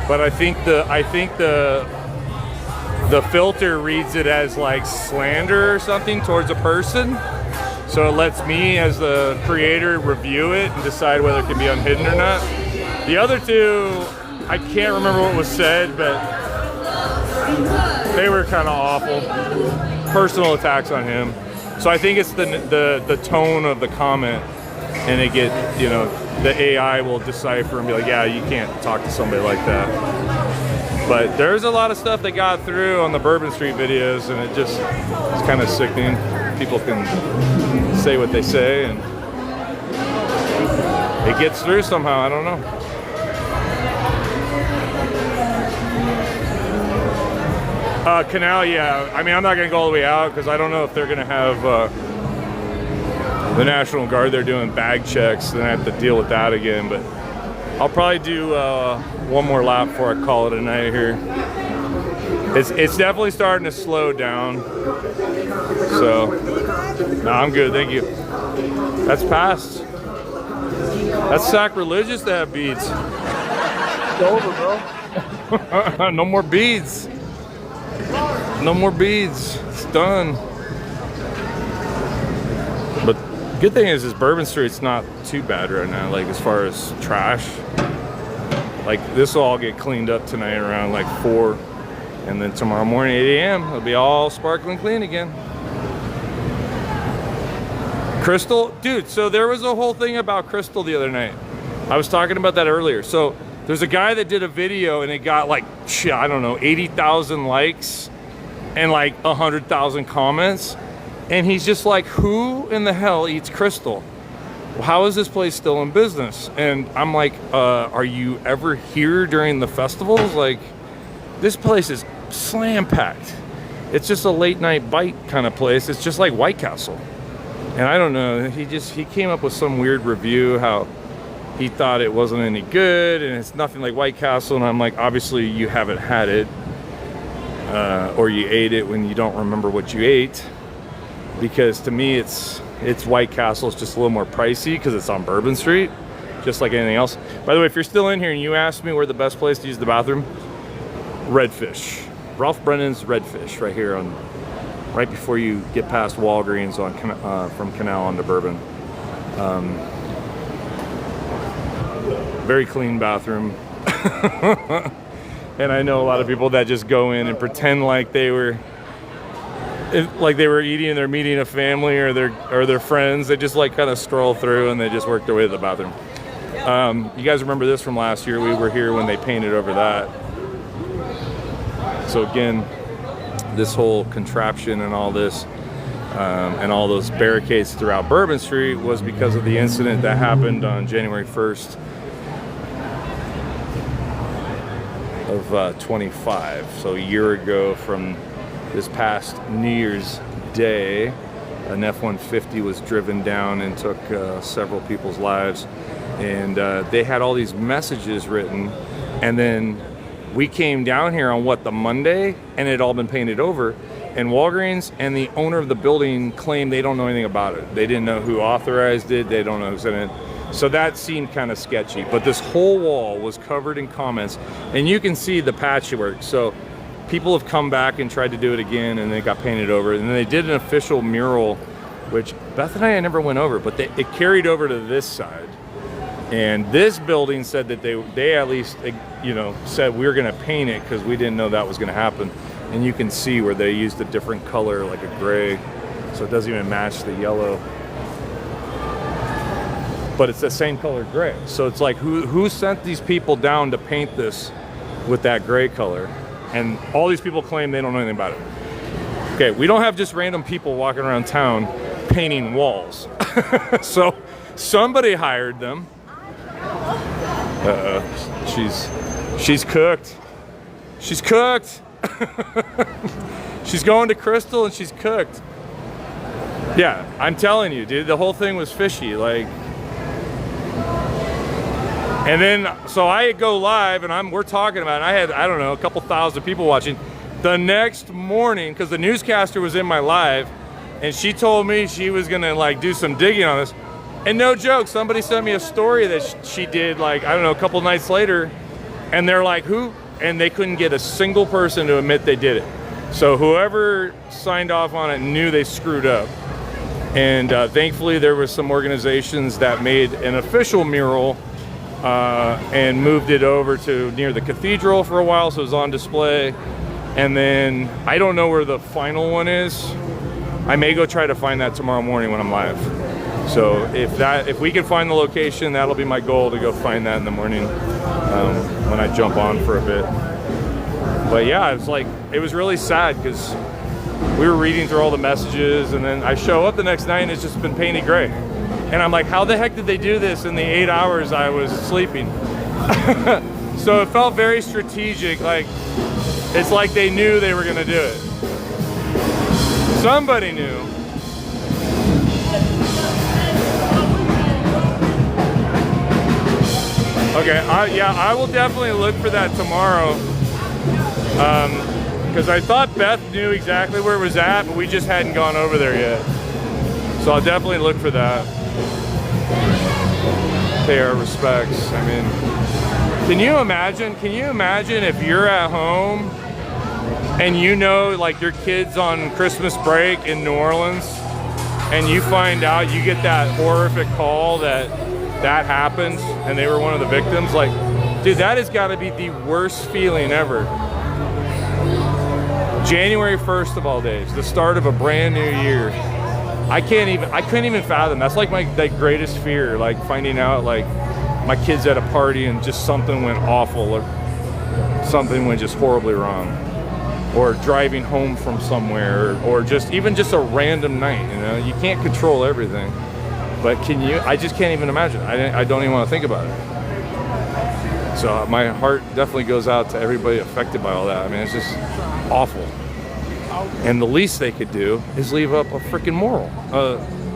But I think the filter reads it as like slander or something towards a person. So it lets me as the creator review it and decide whether it can be unhidden or not. The other 2, I can't remember what was said, but they were kind of awful. Personal attacks on him. So I think it's the tone of the comment, and they get, you know, the AI will decipher and be like, yeah, you can't talk to somebody like that. But there's a lot of stuff that got through on the Bourbon Street videos, and it's kind of sickening. People can say what they say, and it gets through somehow. I don't know. Canal, yeah. I mean, I'm not going to go all the way out because I don't know if they're going to have the National Guard. They're doing bag checks, then I have to deal with that again. But I'll probably do one more lap before I call it a night here. It's definitely starting to slow down. So, no, I'm good. Thank you. That's passed. That's sacrilegious to have beads. It's over, bro. No more beads. No more beads. It's done. But good thing is Bourbon Street's not too bad right now, like as far as trash. Like this will all get cleaned up tonight around like 4, and then tomorrow morning 8 a.m. it'll be all sparkling clean again. Crystal, dude, so there was a whole thing about Crystal the other night. I was talking about that earlier. So there's a guy that did a video and it got like, I don't know, 80,000 likes and like 100,000 comments. And he's just like, who in the hell eats Crystal? How is this place still in business? And I'm like, are you ever here during the festivals? Like, this place is slam packed. It's just a late night bite kind of place. It's just like White Castle. And I don't know, he came up with some weird review how he thought it wasn't any good and it's nothing like White Castle. And I'm like, obviously you haven't had it, or you ate it when you don't remember what you ate. Because to me, it's White Castle. It's just a little more pricey because it's on Bourbon Street, just like anything else. By the way, if you're still in here and you asked me where the best place to use the bathroom, Redfish. Ralph Brennan's Redfish, right here on, right before you get past Walgreens on from Canal onto Bourbon. Very clean bathroom. And I know a lot of people that just go in and pretend like they were eating and they're meeting a family or their friends. They just like kind of stroll through and they just work their way to the bathroom. You guys remember this from last year? We were here when they painted over that. So again, this whole contraption and all this and all those barricades throughout Bourbon Street was because of the incident that happened on January 1st of 25. So a year ago from this past New Year's Day, an F-150 was driven down and took several people's lives. And they had all these messages written. And then we came down here on the Monday, and it had all been painted over. And Walgreens and the owner of the building claimed they don't know anything about it. They didn't know who authorized it. They don't know who's in it. So that seemed kind of sketchy. But this whole wall was covered in comments. And you can see the patchwork. So people have come back and tried to do it again, and they got painted over. And then they did an official mural, which Beth and I never went over, but it carried over to this side. And this building said that they at least, you know, said we were going to paint it because we didn't know that was going to happen. And you can see where they used a different color, like a gray, so it doesn't even match the yellow. But it's the same color gray. So it's like, who sent these people down to paint this with that gray color? And all these people claim they don't know anything about it. Okay, we don't have just random people walking around town painting walls. So somebody hired them. She's cooked. She's cooked. She's going to Crystal and she's cooked. Yeah, I'm telling you, dude, the whole thing was fishy. Like, and then, so I go live and we're talking about it. I had, I don't know, a couple thousand people watching. The next morning, because the newscaster was in my live, and she told me she was gonna like do some digging on this. And no joke, somebody sent me a story that she did like, I don't know, a couple nights later, and they're like, who? And they couldn't get a single person to admit they did it. So whoever signed off on it knew they screwed up. And thankfully there were some organizations that made an official mural and moved it over to near the cathedral for a while, so it was on display. And then I don't know where the final one is. I may go try to find that tomorrow morning when I'm live. So if we can find the location, that'll be my goal, to go find that in the morning when I jump on for a bit. But yeah, it was really sad because we were reading through all the messages, and then I show up the next night and it's just been painted gray. And I'm like, how the heck did they do this in the 8 hours I was sleeping? So it felt very strategic. Like, it's like they knew they were gonna do it. Somebody knew. Okay, I will definitely look for that tomorrow. Because I thought Beth knew exactly where it was at, but we just hadn't gone over there yet. So I'll definitely look for that. Pay our respects. I mean, can you imagine if you're at home and you know, like, your kid's on Christmas break in New Orleans, and you find out, you get that horrific call that happened and they were one of the victims. Like, dude, that has got to be the worst feeling ever. January 1st of all days, the start of a brand new year. I couldn't even fathom. That's like my greatest fear, like finding out like my kid's at a party and just something went awful, or something went just horribly wrong, or driving home from somewhere, or even just a random night. You know, you can't control everything, but I just can't even imagine. I don't even want to think about it. So my heart definitely goes out to everybody affected by all that. I mean, it's just awful. And the least they could do is leave up a freaking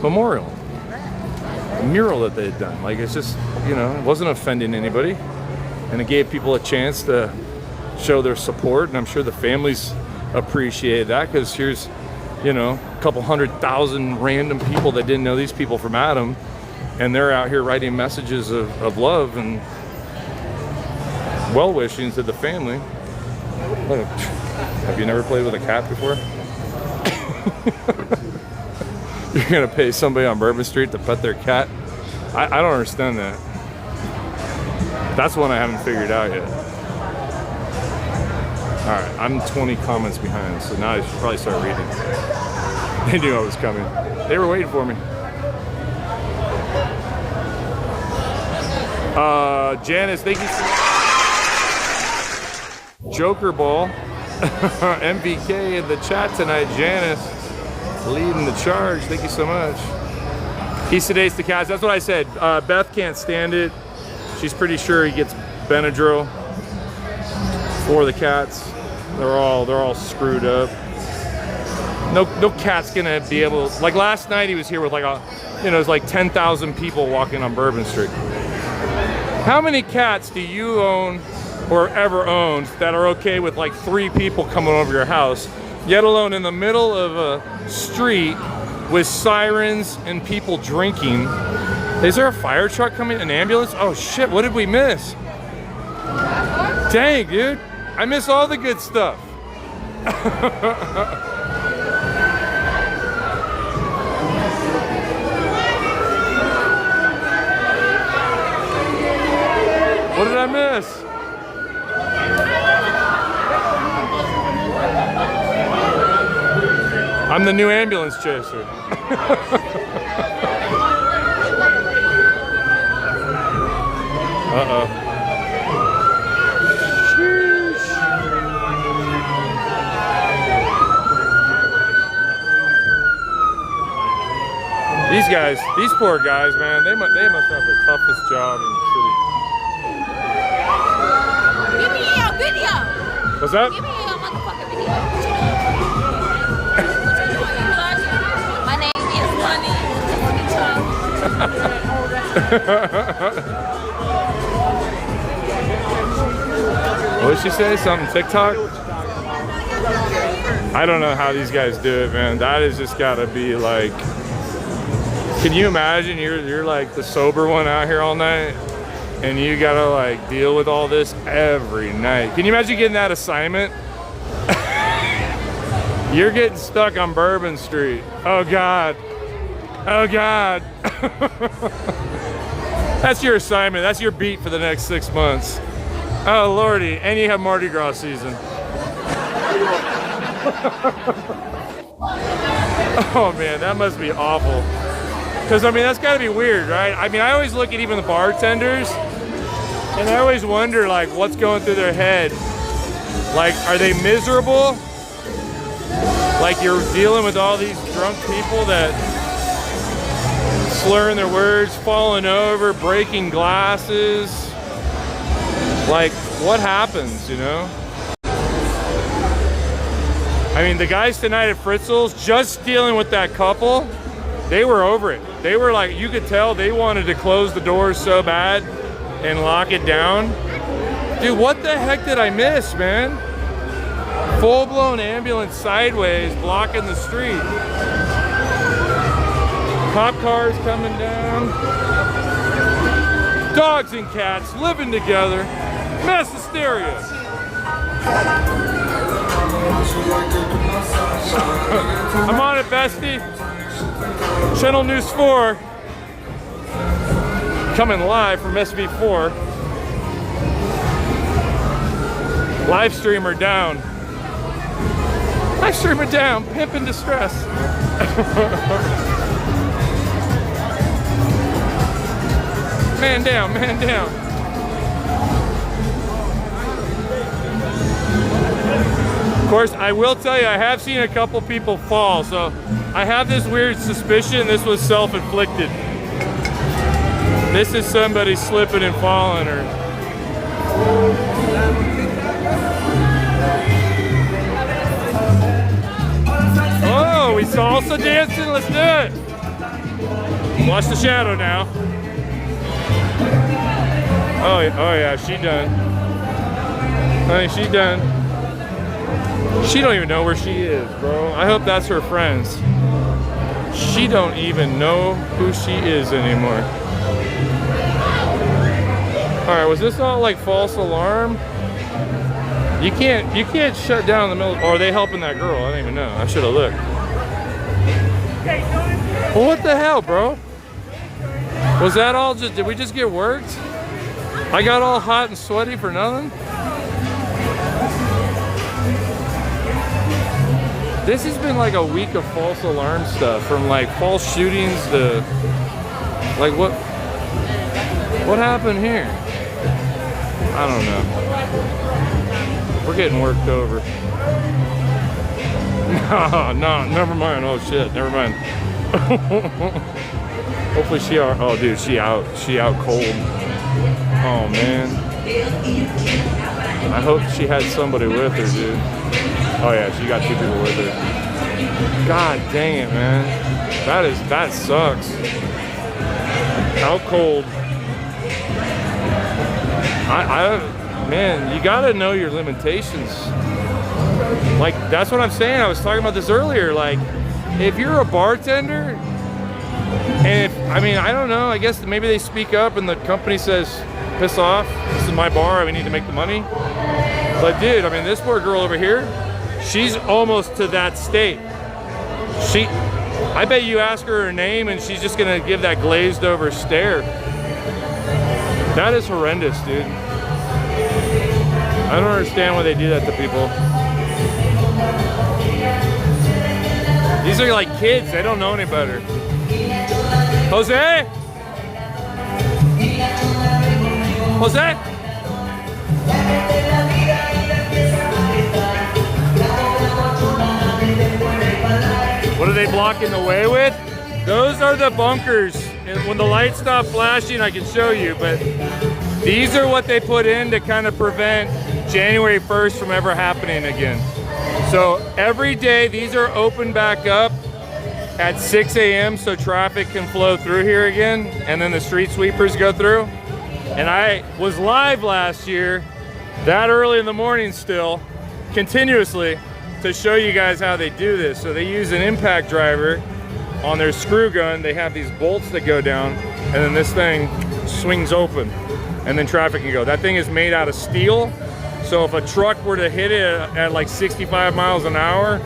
memorial, a mural that they had done. Like, it's just, you know, it wasn't offending anybody, and it gave people a chance to show their support. And I'm sure the families appreciated that, because here's, you know, a couple 100,000 random people that didn't know these people from Adam, and they're out here writing messages of love and well-wishing to the family. Look, have you never played with a cat before? You're gonna pay somebody on Bourbon Street to pet their cat? I don't understand that. That's one I haven't figured out yet. Alright, I'm 20 comments behind, so now I should probably start reading. They knew I was coming. They were waiting for me. Janice, thank you so much. Joker Ball. MVK in the chat tonight. Janice leading the charge. Thank you so much. He sedates the cats. That's what I said. Beth can't stand it. She's pretty sure he gets Benadryl for the cats. They're all screwed up. No cat's gonna be able. Like last night, he was here with like it was like 10,000 people walking on Bourbon Street. How many cats do you own or ever owned that are okay with like 3 people coming over your house, yet alone in the middle of a street with sirens and people drinking? Is there a fire truck coming, an ambulance? Oh shit, what did we miss? Dang, dude, I miss all the good stuff. What did I miss? I'm the new ambulance chaser. Uh-oh. Sheesh. These guys, these poor guys, man, they must have the toughest job in the city. Give me your video. What's that? Give me your motherfucking video. My name is Money. What did she say? Something TikTok? I don't know how these guys do it, man. That has just got to be like. Can you imagine you're like the sober one out here all night, and you gotta like deal with all this every night? Can you imagine getting that assignment? You're getting stuck on Bourbon Street. Oh God. Oh God. That's your assignment. That's your beat for the next 6 months. Oh Lordy, and you have Mardi Gras season. Oh man, that must be awful. Because I mean, that's gotta be weird, right? I mean, I always look at even the bartenders, and I always wonder like what's going through their head. Like, are they miserable? Like you're dealing with all these drunk people that slurring their words, falling over, breaking glasses. Like, what happens, you know? I mean, the guys tonight at Fritzl's, just dealing with that couple, they were over it. They were like, you could tell they wanted to close the doors so bad and lock it down. Dude, what the heck did I miss, man? Full-blown ambulance sideways blocking the street. Cop cars coming down. Dogs and cats living together. Mass hysteria. I'm on it, bestie. Channel News 4. Coming live from SB4. Live streamer down. Live streamer down. Pimp in distress. Man down, man down. Of course, I will tell you, I have seen a couple people fall, so I have this weird suspicion this was self-inflicted. This is somebody slipping and falling, or... Oh, we salsa dancing, let's do it. Watch the shadow now. Oh yeah, she done. Honey, she done. She don't even know where she is, bro. I hope that's her friends. She don't even know who she is anymore. All right, was this all like false alarm? You can't shut down in the middle. Or are they helping that girl? I don't even know. I should have looked. Well, what the hell, bro? Was that all just, did we just get worked? I got all hot and sweaty for nothing? This has been like a week of false alarm stuff, from like false shootings to like what happened here? I don't know. We're getting worked over. No, never mind. Oh shit, never mind. Hopefully she out. Oh dude, she out cold. Oh man. I hope she had somebody with her, dude. Oh yeah, she got 2 people with her. God dang it, man. That sucks. Out cold. Man, you gotta know your limitations. Like, that's what I'm saying. I was talking about this earlier. Like, if you're a bartender, and I mean, I don't know, I guess maybe they speak up and the company says, piss off, this is my bar, we need to make the money. But dude, I mean, this poor girl over here, she's almost to that state. I bet you ask her name and she's just gonna give that glazed over stare. That is horrendous, dude. I don't understand why they do that to people. These are like kids, they don't know any better. Jose? Jose? What are they blocking the way with? Those are the bunkers. And when the lights stop flashing, I can show you, but these are what they put in to kind of prevent January 1st from ever happening again. So every day, these are open back up at 6 a.m. so traffic can flow through here again, and then the street sweepers go through. And I was live last year, that early in the morning still, continuously, to show you guys how they do this. So they use an impact driver on their screw gun. They have these bolts that go down, and then this thing swings open, and then traffic can go. That thing is made out of steel, so if a truck were to hit it at like 65 miles an hour,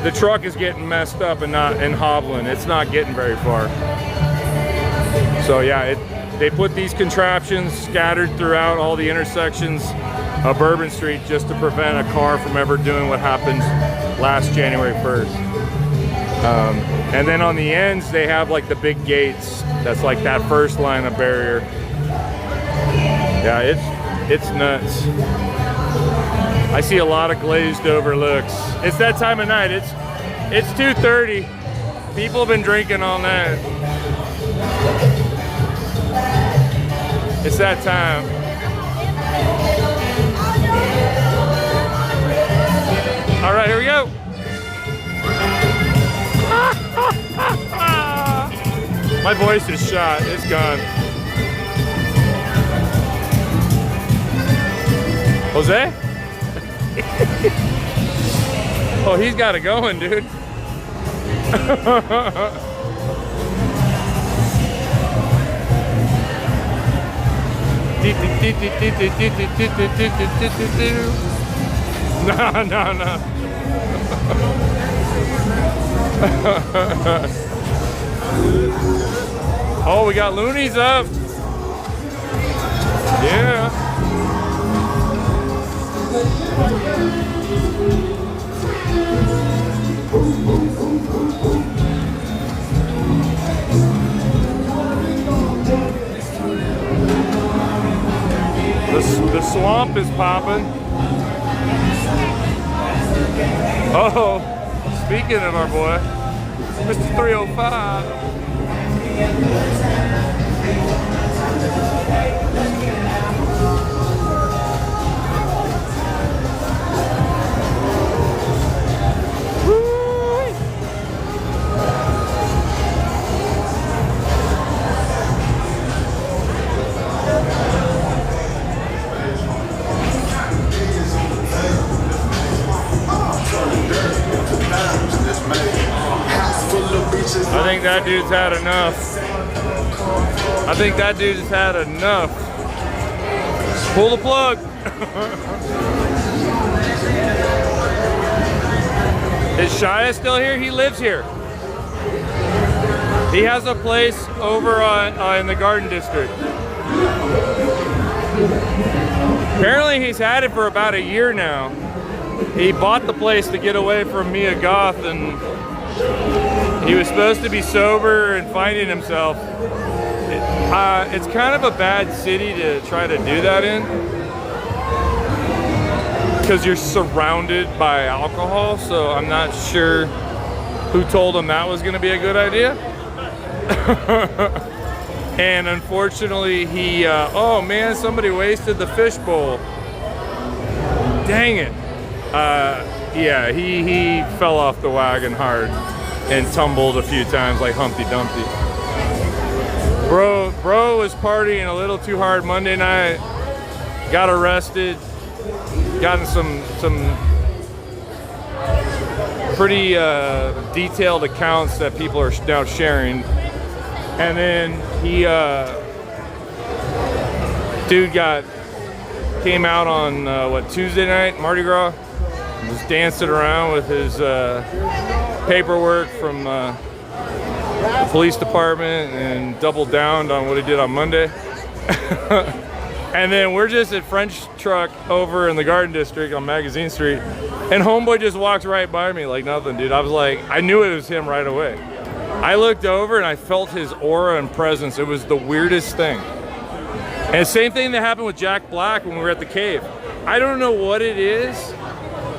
the truck is getting messed up and hobbling. It's not getting very far. So yeah, they put these contraptions scattered throughout all the intersections of Bourbon Street just to prevent a car from ever doing what happened last January 1st. And then on the ends, they have like the big gates. That's like that first line of barrier. Yeah, it's nuts. I see a lot of glazed over looks. It's that time of night. It's 2:30. People have been drinking all night. It's that time. All right, here we go. My voice is shot. It's gone. Jose? Oh, he's got it going, dude. No. Oh, we got loonies up. Yeah. The swamp is popping. Oh, speaking of our boy, Mr. 305. I think that dude's had enough. I think that dude's had enough. Pull the plug. Is Shia still here? He lives here. He has a place over in the Garden District. Apparently he's had it for about a year now. He bought the place to get away from Mia Goth, and he was supposed to be sober and finding himself. It's kind of a bad city to try to do that in, because you're surrounded by alcohol, so I'm not sure who told him that was going to be a good idea. And unfortunately he, oh man, somebody wasted the fishbowl. Dang it. Yeah, he fell off the wagon hard and tumbled a few times like Humpty Dumpty. Bro was partying a little too hard Monday night, got arrested, gotten some pretty detailed accounts that people are now sharing. And then he, dude came out on, Tuesday night, Mardi Gras, Just dancing around with his paperwork from the police department and doubled down on what he did on Monday. And then we're just at French Truck over in the Garden District on Magazine Street, and homeboy just walks right by me like nothing, dude. I was like, I knew it was him right away. I looked over and I felt his aura and presence. It was the weirdest thing. And same thing that happened with Jack Black when we were at the cave. I don't know what it is,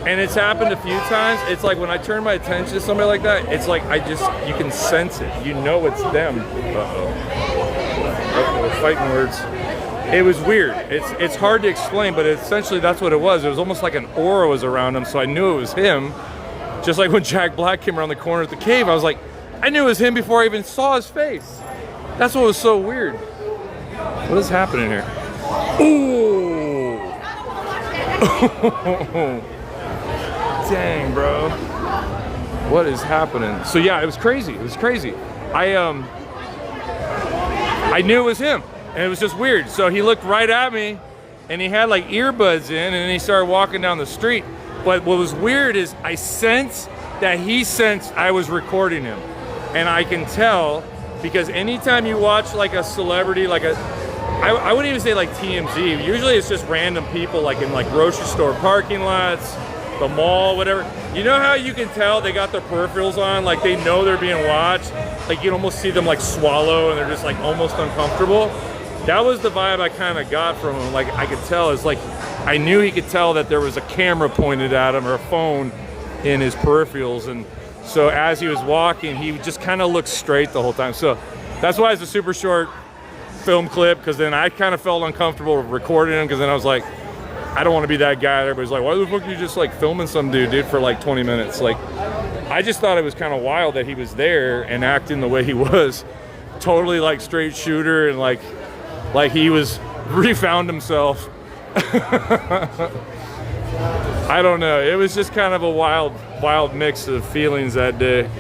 and it's happened a few times. It's like when I turn my attention to somebody like that, it's like you can sense it. You know it's them. Uh-oh, fighting words. It was weird. It's hard to explain, but essentially that's what it was. It was almost like an aura was around him, so I knew it was him. Just like when Jack Black came around the corner at the cave, I was like, I knew it was him before I even saw his face. That's what was so weird. What is happening here? Ooh! Dang, bro. What is happening? So yeah, it was crazy. It was crazy. I knew it was him. And it was just weird. So he looked right at me and he had like earbuds in, and then he started walking down the street. But what was weird is I sensed that he sensed I was recording him. And I can tell, because anytime you watch like a celebrity, like I wouldn't even say like TMZ. Usually it's just random people like in like grocery store parking lots, the mall, whatever. You know how you can tell they got their peripherals on, like they know they're being watched? Like you can almost see them like swallow and they're just like almost uncomfortable. That was the vibe I kind of got from him. Like I could tell, it's like I knew he could tell that there was a camera pointed at him or a phone in his peripherals, and so as he was walking, he just kind of looked straight the whole time. So that's why it's a super short film clip, because then I kind of felt uncomfortable recording him, because then I was like, I don't want to be that guy. Everybody's like, why the fuck are you just like filming some dude for like 20 minutes? Like, I just thought it was kind of wild that he was there and acting the way he was, totally like straight shooter, and like he was refound himself. I don't know. It was just kind of a wild mix of feelings that day,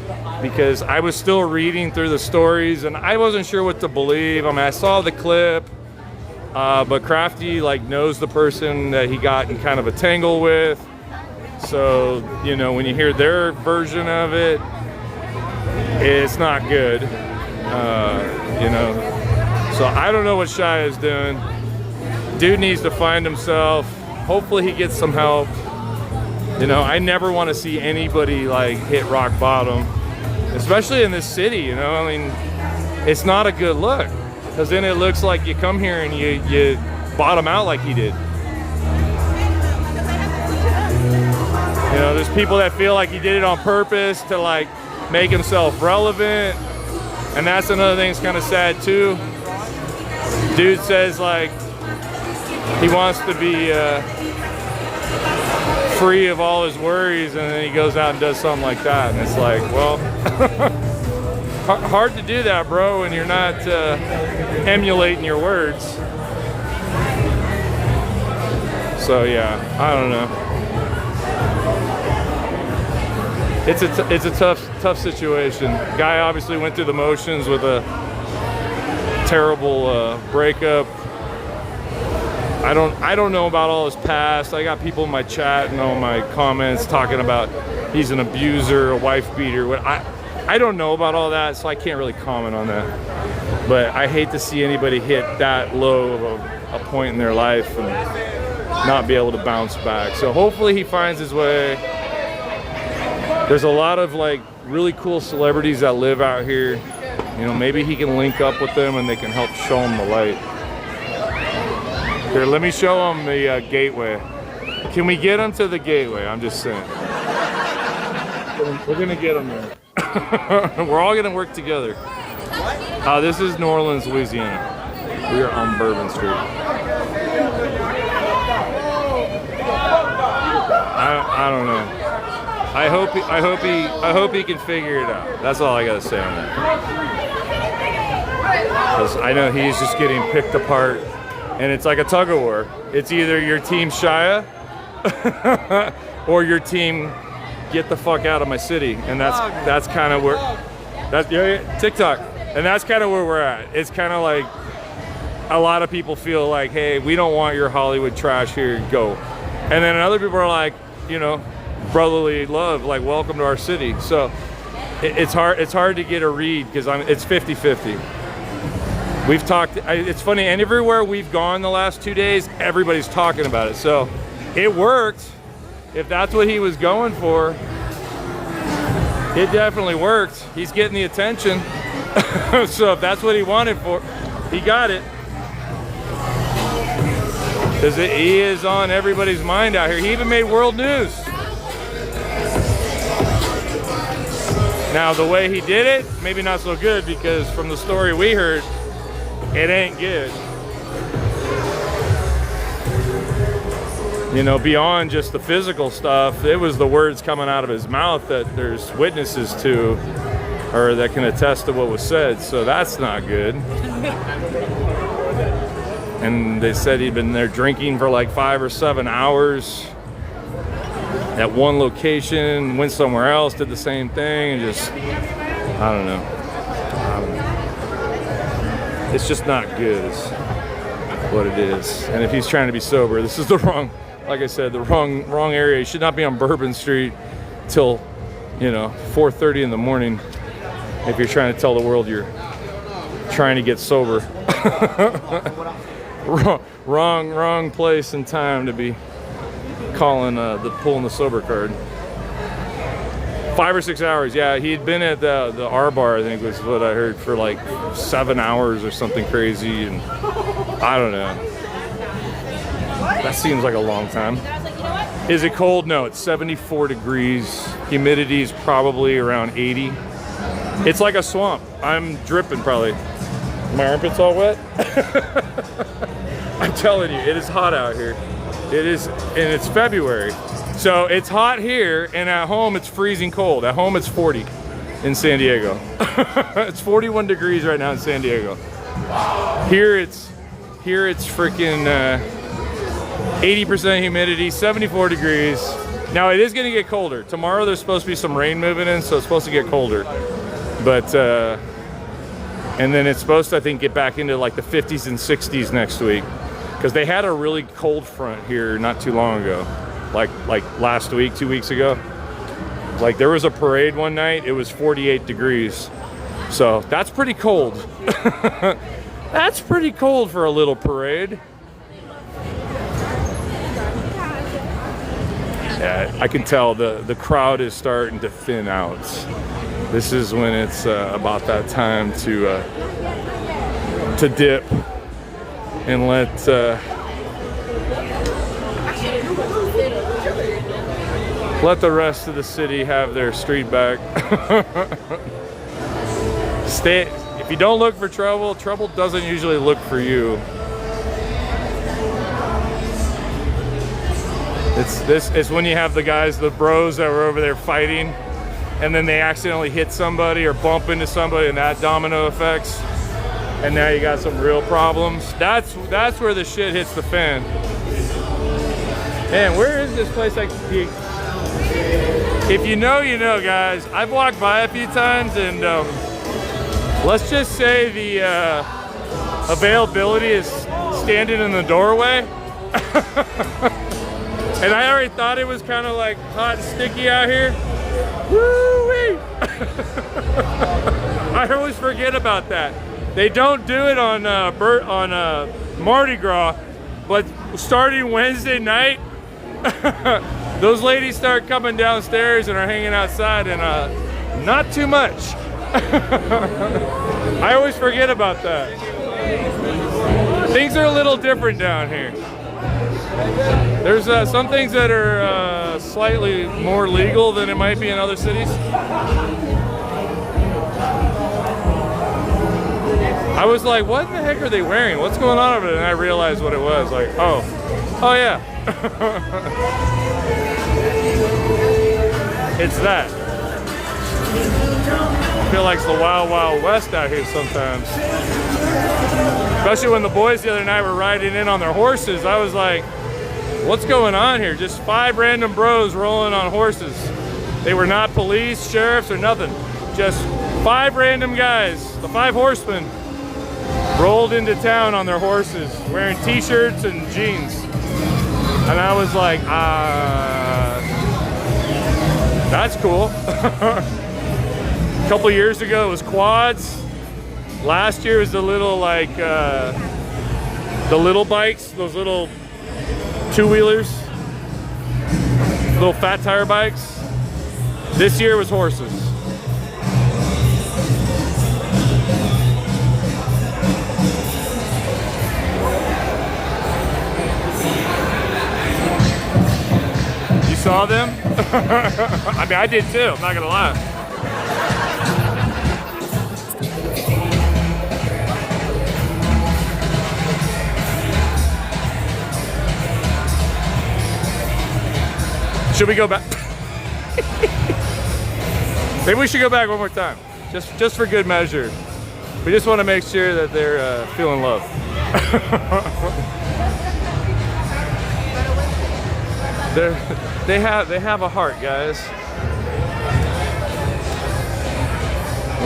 because I was still reading through the stories and I wasn't sure what to believe. I mean, I saw the clip, but Crafty like knows the person that he got in kind of a tangle with. So, you know, when you hear their version of it, it's not good, you know. So I don't know what Shia is doing. Dude needs to find himself. Hopefully he gets some help. You know, I never want to see anybody like hit rock bottom, especially in this city, you know. I mean, it's not a good look, because then it looks like you come here and you bottom out like he did. You know, there's people that feel like he did it on purpose to like make himself relevant, and that's another thing that's kind of sad too. Dude says like he wants to be free of all his worries, and then he goes out and does something like that, and it's like, well, hard to do that, bro, when you're not emulating your words. So yeah, I don't know. It's a tough situation. Guy obviously went through the motions with a terrible breakup. I don't know about all his past. I got people in my chat and all my comments talking about he's an abuser, a wife beater. I don't know about all that, so I can't really comment on that. But I hate to see anybody hit that low of a point in their life and not be able to bounce back. So hopefully he finds his way. There's a lot of like really cool celebrities that live out here. You know, maybe he can link up with them and they can help show him the light. Here, let me show him the gateway. Can we get him to the gateway? I'm just saying. We're gonna get him there. We're all gonna work together. This is New Orleans, Louisiana. We are on Bourbon Street. I don't know. I hope he can figure it out. That's all I gotta say on that. Because I know he's just getting picked apart. And it's like a tug of war. It's either your team Shia or your team get the fuck out of my city. And that's kind of where TikTok. And that's kind of where we're at. It's kind of like a lot of people feel like, hey, we don't want your Hollywood trash here, go. And then other people are like, you know, brotherly love, like welcome to our city. So it's hard to get a read because it's 50-50. We've talked, it's funny, and everywhere we've gone the last 2 days, everybody's talking about it. So it worked. If that's what he was going for, it definitely worked. He's getting the attention. So if that's what he wanted for, he got it. Because he is on everybody's mind out here. He even made world news. Now the way he did it, maybe not so good, because from the story we heard, it ain't good. You know, beyond just the physical stuff, it was the words coming out of his mouth that there's witnesses to, or that can attest to what was said. So that's not good. And they said he'd been there drinking for like 5 or 7 hours at one location, went somewhere else, did the same thing, and just, I don't know. It's just not good is what it is. And if he's trying to be sober, this is the wrong, like I said, the wrong area. You should not be on Bourbon Street till, you know, 4:30 in the morning if you're trying to tell the world you're trying to get sober. wrong place and time to be calling pulling the sober card. 5 or 6 hours. Yeah, he'd been at the R bar, I think was what I heard, for like 7 hours or something crazy, and I don't know. That seems like a long time. Is it cold? No, it's 74 degrees. Humidity's probably around 80. It's like a swamp. I'm dripping probably. My armpits all wet. I'm telling you, it is hot out here. It is, and it's February. So it's hot here, and at home it's freezing cold. At home it's 40 in San Diego. It's 41 degrees right now in San Diego. Here it's freaking 80% humidity, 74 degrees. Now it is gonna get colder. Tomorrow there's supposed to be some rain moving in, so it's supposed to get colder. But, and then it's supposed to, I think, get back into like the 50s and 60s next week. Because they had a really cold front here not too long ago. Like last week, 2 weeks ago. Like there was a parade one night, it was 48 degrees. So that's pretty cold. That's pretty cold for a little parade. Yeah, I can tell the crowd is starting to thin out. This is when it's about that time to dip and let the rest of the city have their street back. If you don't look for trouble, trouble doesn't usually look for you. It's when you have the guys, the bros that were over there fighting, and then they accidentally hit somebody or bump into somebody, and that domino effects, and now you got some real problems. That's where the shit hits the fan. Man, where is this place? If you know, you know, guys. I've walked by a few times, and let's just say the availability is standing in the doorway. And I already thought it was kind of like hot and sticky out here. Woo-wee! I always forget about that. They don't do it on Mardi Gras, but starting Wednesday night, those ladies start coming downstairs and are hanging outside, and not too much. I always forget about that. Things are a little different down here. There's some things that are slightly more legal than it might be in other cities. I was like, what in the heck are they wearing? What's going on over there? And I realized what it was. Like, oh yeah. It's that. I feel like it's the Wild Wild West out here sometimes. Especially when the boys the other night were riding in on their horses. I was like, what's going on here? Just 5 random bros rolling on horses. They were not police, sheriffs, or nothing. Just 5 random guys, the 5 horsemen, rolled into town on their horses, wearing t-shirts and jeans. And I was like, That's cool. A couple years ago it was quads. Last year was the little like the little bikes, those little two-wheelers, little fat tire bikes. This year was horses. You saw them? I mean, I did too, I'm not gonna lie. Should we go back? Maybe we should go back one more time, just for good measure. We just want to make sure that they're feeling love. They have a heart, guys.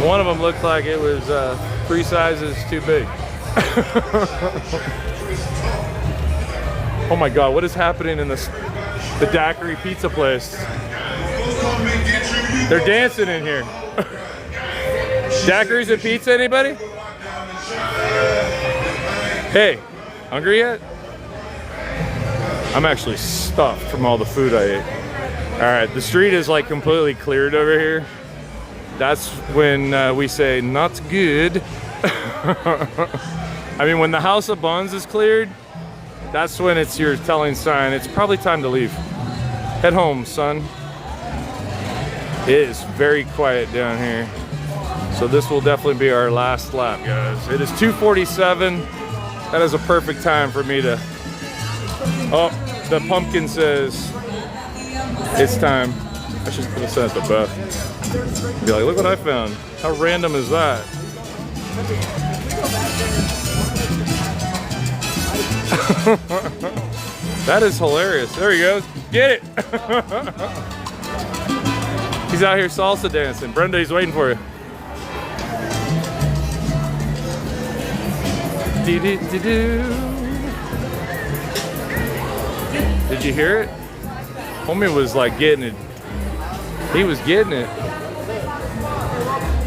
One of them looked like it was 3 sizes too big. Oh my God, what is happening in the daiquiri pizza place? They're dancing in here. Daiquiris and pizza, anybody? Hey, hungry yet? I'm actually stuffed from all the food I ate. All right, the street is like completely cleared over here. That's when we say not good. I mean, when the House of Buns is cleared, that's when it's your telling sign. It's probably time to leave. Head home, son. It is very quiet down here. So this will definitely be our last lap, guys. It is 2:47. That is a perfect time for me to... Oh, the pumpkin says it's time. I should put this at the bath. Be like, look what I found. How random is that? That is hilarious. There he goes. Get it. He's out here salsa dancing. Brenda, he's waiting for you. Did you hear it? Homie was like getting it. He was getting it.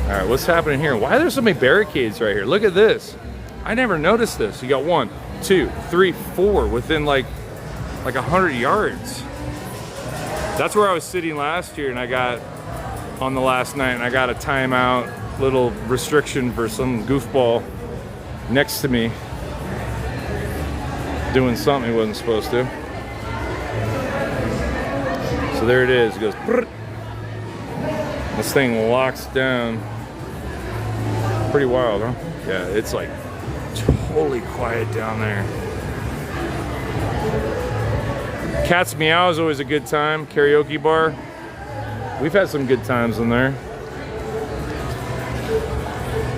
All right, what's happening here? Why are there so many barricades right here? Look at this. I never noticed this. You got 1, 2, 3, 4 within like 100 yards. That's where I was sitting last year, and I got on the last night, and I got a timeout, little restriction for some goofball next to me doing something he wasn't supposed to. So there it is. It goes. Brrr. This thing locks down. Pretty wild, huh? Yeah, it's like totally quiet down there. Cat's Meow is always a good time. Karaoke bar. We've had some good times in there.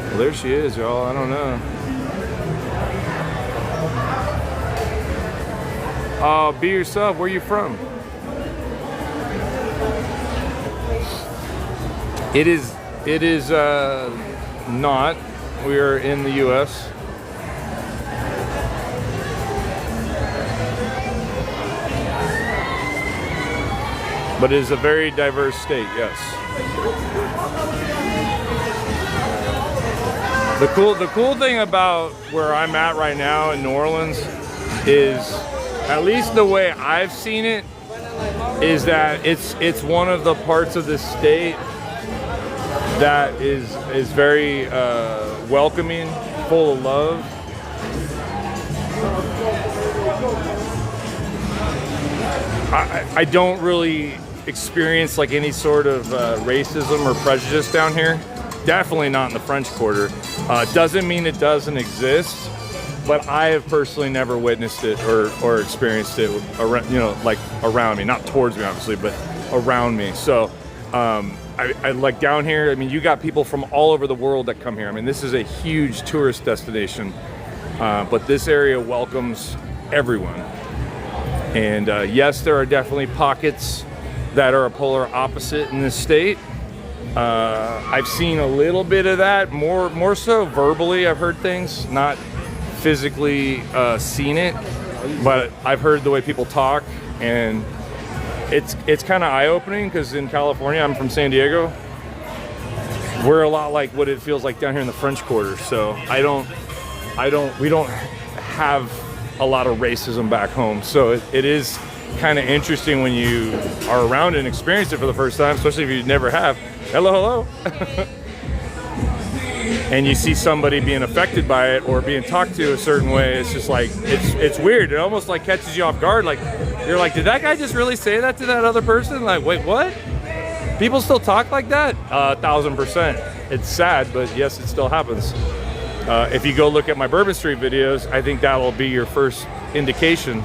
Well, there she is, y'all. I don't know. Be yourself. Where you from? It is not. We are in the U.S. But it is a very diverse state, yes. The cool thing about where I'm at right now in New Orleans is, at least the way I've seen it, is that it's one of the parts of the state that is very welcoming, full of love. I don't really experience like any sort of racism or prejudice down here. Definitely not in the French Quarter. Doesn't mean it doesn't exist, but I have personally never witnessed it or experienced it around, like around me, not towards me obviously, but around me. So I like down here, I mean, you got people from all over the world that come here. I mean, this is a huge tourist destination, but this area welcomes everyone. And yes, there are definitely pockets that are a polar opposite in this state. I've seen a little bit of that, more so verbally. I've heard things, not physically seen it, but I've heard the way people talk, and it's kind of eye-opening because in California, I'm from San Diego. We're a lot like what it feels like down here in the French Quarter. So we don't have a lot of racism back home. So it is kind of interesting when you are around and experience it for the first time, especially if you never have. Hello, hello. And you see somebody being affected by it or being talked to a certain way. It's just like, it's weird. It almost like catches you off guard. Like, you're like, did that guy just really say that to that other person? Like, wait, what? People still talk like that? 1000%. It's sad, but yes, it still happens. If you go look at my Bourbon Street videos, I think that will be your first indication.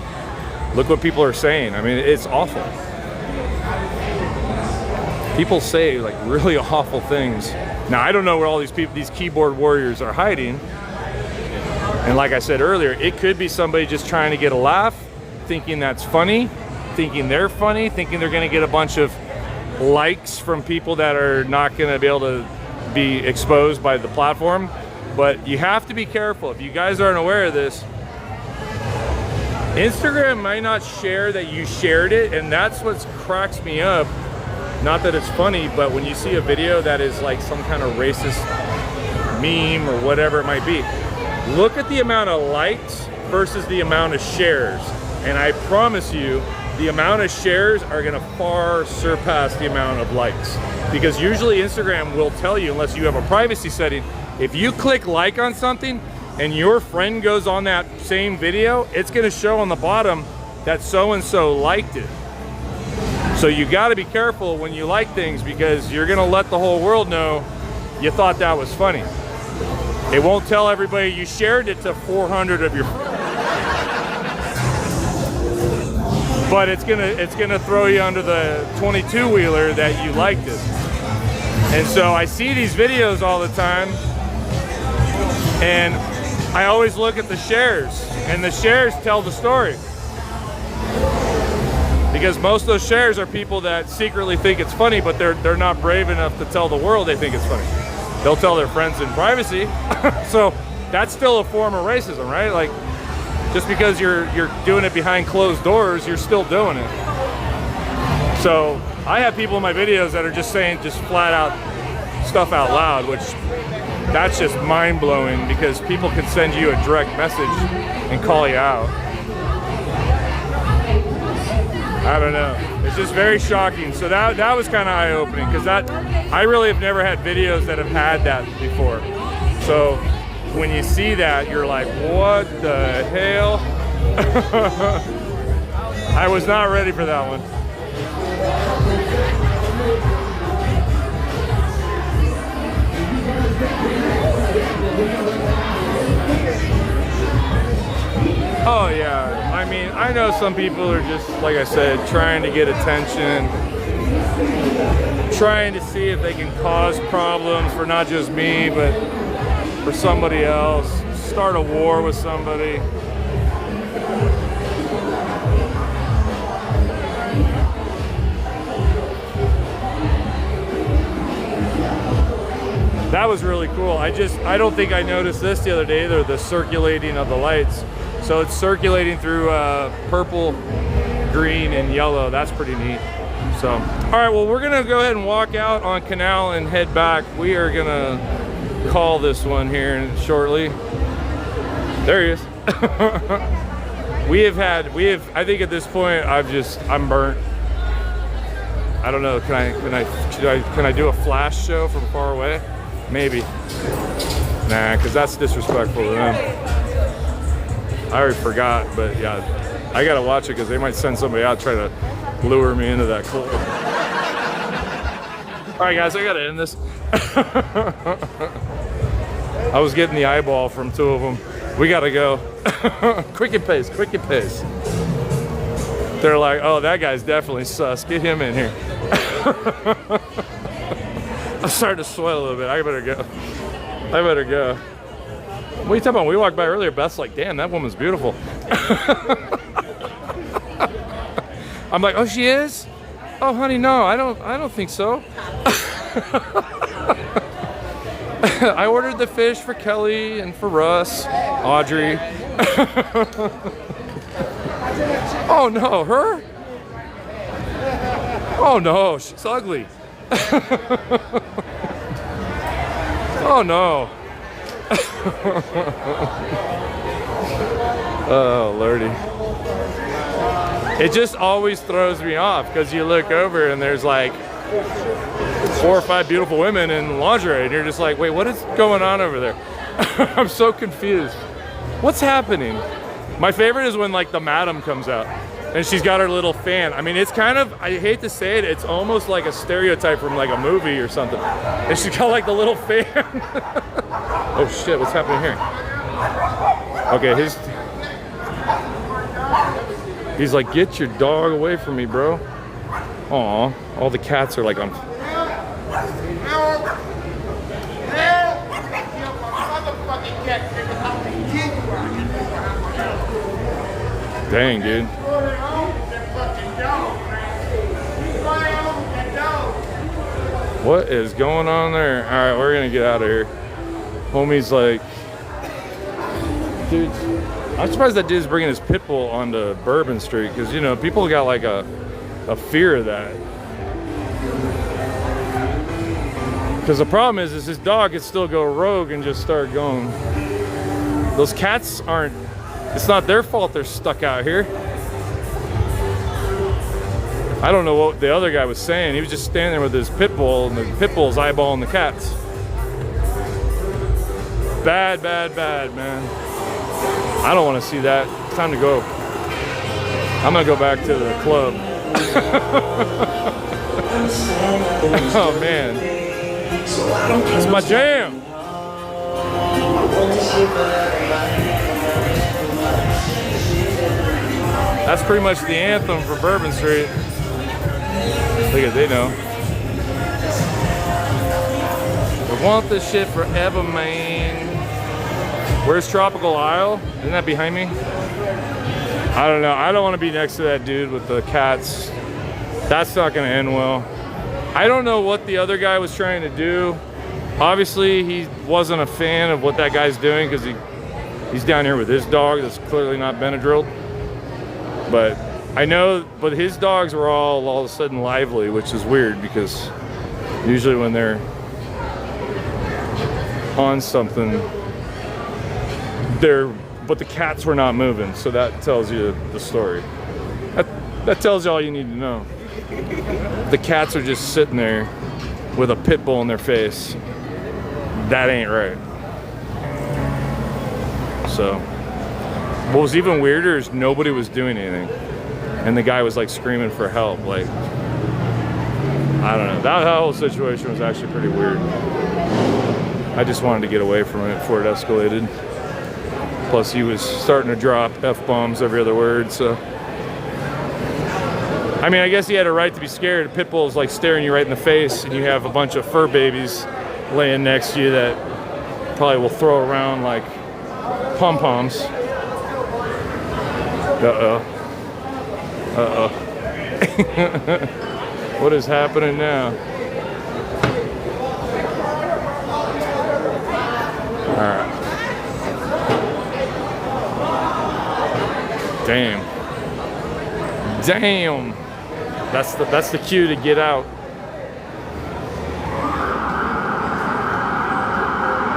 Look what people are saying. I mean, it's awful. People say like really awful things. Now, I don't know where all these people, these keyboard warriors are hiding. And like I said earlier, it could be somebody just trying to get a laugh, thinking that's funny, thinking they're funny, thinking they're gonna get a bunch of likes from people that are not gonna be able to be exposed by the platform. But you have to be careful. If you guys aren't aware of this, Instagram might not share that you shared it, and that's what cracks me up. Not that it's funny, but when you see a video that is like some kind of racist meme or whatever it might be, look at the amount of likes versus the amount of shares. And I promise you, the amount of shares are gonna far surpass the amount of likes. Because usually Instagram will tell you, unless you have a privacy setting, if you click like on something and your friend goes on that same video, it's gonna show on the bottom that so-and-so liked it. So you gotta be careful when you like things, because you're gonna let the whole world know you thought that was funny. It won't tell everybody you shared it to 400 of your but it's gonna throw you under the 22-wheeler that you liked it. And so I see these videos all the time, and I always look at the shares, and the shares tell the story. Because most of those shares are people that secretly think it's funny, but they're not brave enough to tell the world they think it's funny. They'll tell their friends in privacy. So that's still a form of racism, right? Like, just because you're doing it behind closed doors, you're still doing it. So I have people in my videos that are just saying just flat out stuff out loud, which that's just mind-blowing, because people can send you a direct message and call you out. I don't know. It's just very shocking. So that was kind of eye-opening, because I really have never had videos that have had that before. So when you see that, you're like, what the hell? I was not ready for that one. Oh yeah, I mean, I know some people are just, like I said, trying to get attention, trying to see if they can cause problems for not just me, but for somebody else, start a war with somebody. That was really cool. I don't think I noticed this the other day either, the circulating of the lights. So it's circulating through purple, green, and yellow. That's pretty neat. So, all right, well, we're gonna go ahead and walk out on Canal and head back. We are gonna call this one here shortly. There he is. I think at this point, I'm burnt. I don't know, can I do a flash show from far away? Maybe. Nah, because that's disrespectful to them. I already forgot, but yeah, I gotta watch it because they might send somebody out try to lure me into that club. All right, guys, I gotta end this. I was getting the eyeball from two of them. We gotta go. Quick and pace, quick and pace. They're like, oh, that guy's definitely sus. Get him in here. I'm starting to sweat a little bit. I better go. What are you talking about? We walked by earlier, Beth's like, damn, that woman's beautiful. I'm like, oh, she is? Oh, honey, no, I don't think so. I ordered the fish for Kelly and for Russ, Audrey. Oh no, her? Oh no, she's ugly. Oh no. Oh lordy. It just always throws me off because you look over and there's like 4 or 5 beautiful women in lingerie and you're just like, wait, what is going on over there? I'm so confused. What's happening? My favorite is when like the madam comes out and she's got her little fan. I mean, it's kind of, I hate to say it, it's almost like a stereotype from like a movie or something. And she's got like the little fan. Oh shit, what's happening here? Okay, he's like, get your dog away from me, bro. Aw, all the cats are like on. Dang, dude. What is going on there? All right, we're gonna get out of here. Homie's like, dude, I'm surprised that dude's bringing his pit bull onto Bourbon Street because, you know, people got like a fear of that. Because the problem is his dog can still go rogue and just start going. Those cats aren't, it's not their fault they're stuck out here. I don't know what the other guy was saying. He was just standing there with his pit bull and the pit bull's eyeballing the cats. Bad, bad, bad, man. I don't want to see that. It's time to go. I'm gonna go back to the club. Oh man, it's my jam. That's pretty much the anthem for Bourbon Street. Look at, they know. We want this shit forever, man. Where's Tropical Isle? Isn't that behind me? I don't know. I don't want to be next to that dude with the cats. That's not going to end well. I don't know what the other guy was trying to do. Obviously, he wasn't a fan of what that guy's doing because he's down here with his dog that's clearly not Benadryl. But I know, but his dogs were all of a sudden lively, which is weird because usually when they're on something, but the cats were not moving, so that tells you the story. That tells you all you need to know. The cats are just sitting there with a pit bull in their face. That ain't right. So, what was even weirder is nobody was doing anything, and the guy was like screaming for help. Like, I don't know. That whole situation was actually pretty weird. I just wanted to get away from it before it escalated. Plus, he was starting to drop F-bombs every other word, so. I mean, I guess he had a right to be scared. A pit bull is like staring you right in the face, and you have a bunch of fur babies laying next to you that probably will throw around like pom-poms. Uh-oh. Uh-oh. What is happening now? All right. Damn. Damn. That's the cue to get out.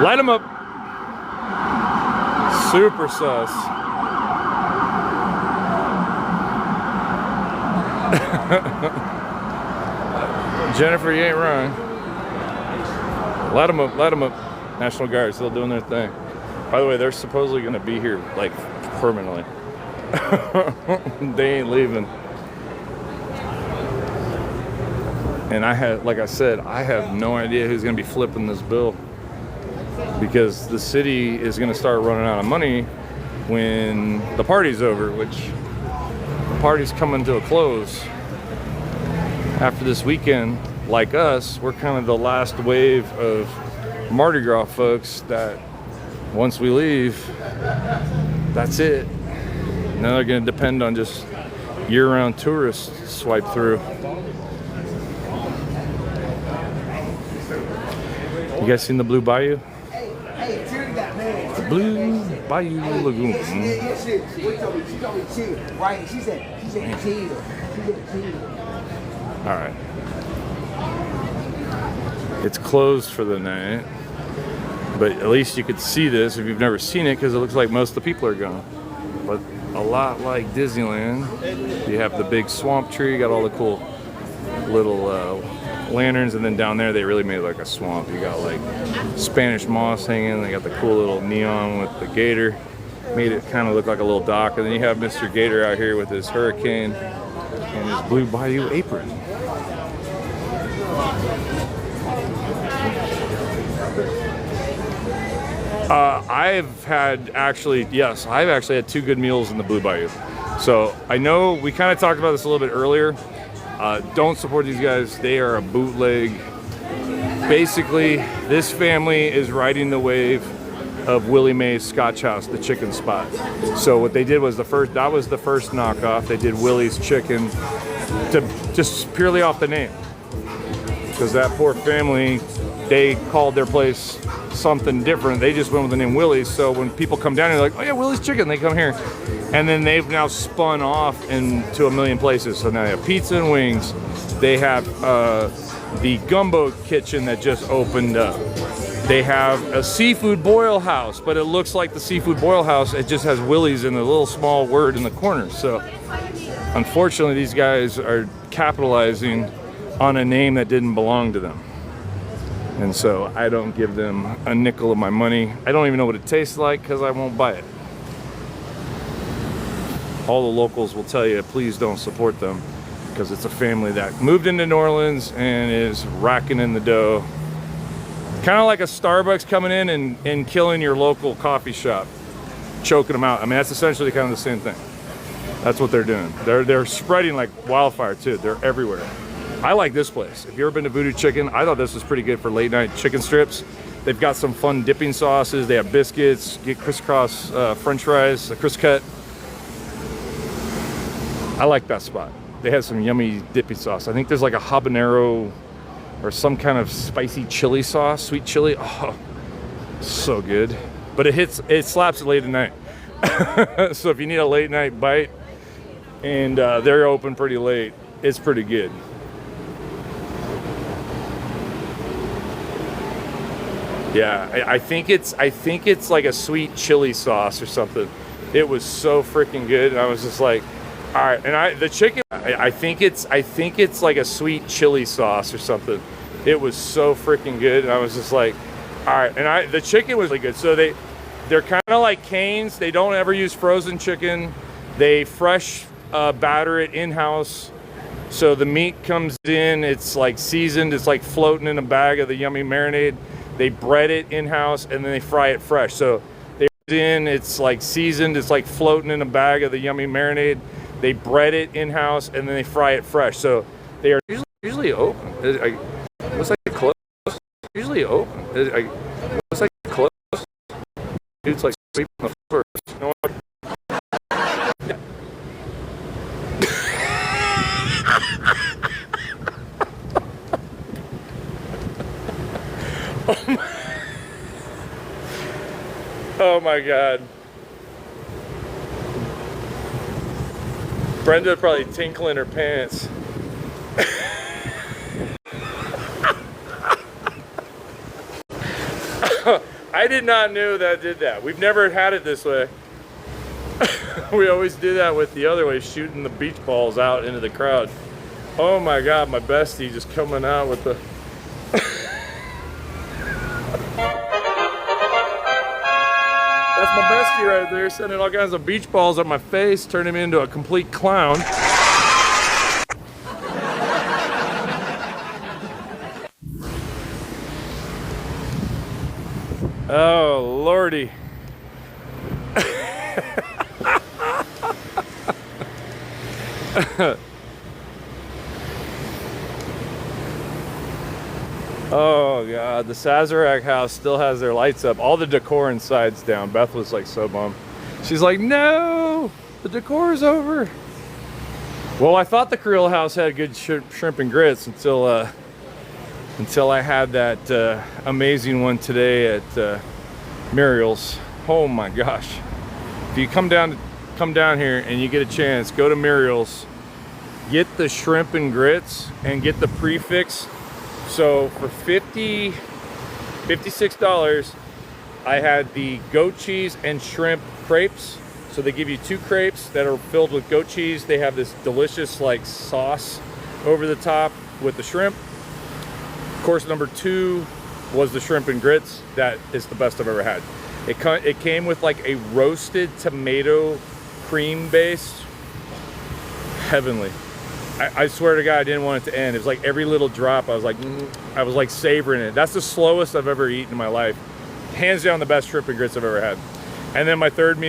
Light them up. Super sus. Jennifer, you ain't wrong. Light them up, light them up. National Guard still doing their thing. By the way, they're supposedly going to be here like permanently. They ain't leaving. And I had, like I said, I have no idea who's going to be flipping this bill, because the city is going to start running out of money when the party's over, which the party's coming to a close after this weekend. Like us, we're kind of the last wave of Mardi Gras folks that once we leave, that's it. Now they're going to depend on just year-round tourists swipe through. You guys seen the Blue Bayou? The Blue Bayou Lagoon. All right. It's closed for the night, but at least you could see this if you've never seen it, because it looks like most of the people are gone. But a lot like Disneyland, you have the big swamp tree, you got all the cool little lanterns, and then down there they really made it like a swamp. You got like Spanish moss hanging, they got the cool little neon with the gator, made it kind of look like a little dock, and then you have Mr. Gator out here with his hurricane and his Blue Bayou apron. I've actually had 2 good meals in the Blue Bayou. So I know we kind of talked about this a little bit earlier. Don't support these guys. They are a bootleg. Basically, this family is riding the wave of Willie Mae's Scotch House, the chicken spot. So what they did was that was the first knockoff. They did Willie's Chicken just purely off the name. Because that poor family, they called their place something different. They just went with the name Willie's. So when people come down here, they're like, oh yeah, Willie's Chicken, they come here. And then they've now spun off into a million places. So now they have pizza and wings. They have the gumbo kitchen that just opened up. They have a seafood boil house, but it looks like the seafood boil house, it just has Willie's in a little small word in the corner. So unfortunately, these guys are capitalizing on a name that didn't belong to them. And so I don't give them a nickel of my money. I don't even know what it tastes like because I won't buy it. All the locals will tell you, please don't support them, because it's a family that moved into New Orleans and is racking in the dough. Kind of like a Starbucks coming in and killing your local coffee shop, choking them out. I mean, that's essentially kind of the same thing. That's what they're doing. They're spreading like wildfire too. They're everywhere. I like this place. If you've ever been to Voodoo Chicken, I thought this was pretty good for late night chicken strips. They've got some fun dipping sauces. They have biscuits, get crisscross French fries, a crisp cut. I like that spot. They have some yummy dipping sauce. I think there's like a habanero or some kind of spicy chili sauce, sweet chili. Oh, so good. But it slaps late at night. So if you need a late night bite, and they're open pretty late, it's pretty good. Yeah, I think it's like a sweet chili sauce or something. It was so freaking good, and I was just like, all right. And the chicken, I think it's like a sweet chili sauce or something. It was so freaking good, and I was just like, all right. And the chicken was really good. So they're kind of like Cane's. They don't ever use frozen chicken. They fresh batter it in-house. So the meat comes in, it's like seasoned, it's like floating in a bag of the yummy marinade. They bread it in-house, and then they fry it fresh. So it's like seasoned, it's like floating in a bag of the yummy marinade. They bread it in-house, and then they fry it fresh. So they are usually open. Looks like close. Usually open. Looks like close. Dude's like sleeping on the floor. You know what? Oh my God. Brenda probably tinkling her pants. I did not know that did that. We've never had it this way. We always do that with the other way, shooting the beach balls out into the crowd. Oh my God, my bestie just coming out with the... That's my bestie right there, sending all kinds of beach balls at my face, turning me into a complete clown. Oh, Lordy. Oh God, the Sazerac house still has their lights up. All the decor inside's down. Beth was like so bummed. She's like, no, the decor is over. Well, I thought the Creole house had good shrimp and grits until I had that amazing one today at Muriel's. Oh my gosh. If you come down here and you get a chance, go to Muriel's. get the shrimp and grits and get the prefix. So for $56, I had the goat cheese and shrimp crepes. So they give you 2 crepes that are filled with goat cheese. They have this delicious like sauce over the top with the shrimp. Course number 2 was the shrimp and grits. That is the best I've ever had. It came with like a roasted tomato cream base. Heavenly. I swear to God, I didn't want it to end. It was like every little drop, I was like savoring it. That's the slowest I've ever eaten in my life. Hands down the best shrimp and grits I've ever had. And then my third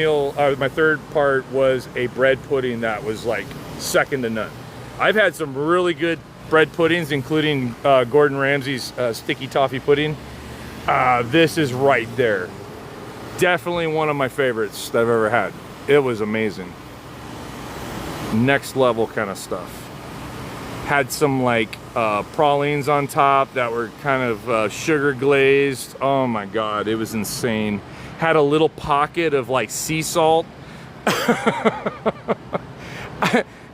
part was a bread pudding that was like second to none. I've had some really good bread puddings, including Gordon Ramsay's sticky toffee pudding. This is right there. Definitely one of my favorites that I've ever had. It was amazing. Next level kind of stuff. Had some like pralines on top that were kind of sugar glazed. Oh my God, it was insane. Had a little pocket of like sea salt.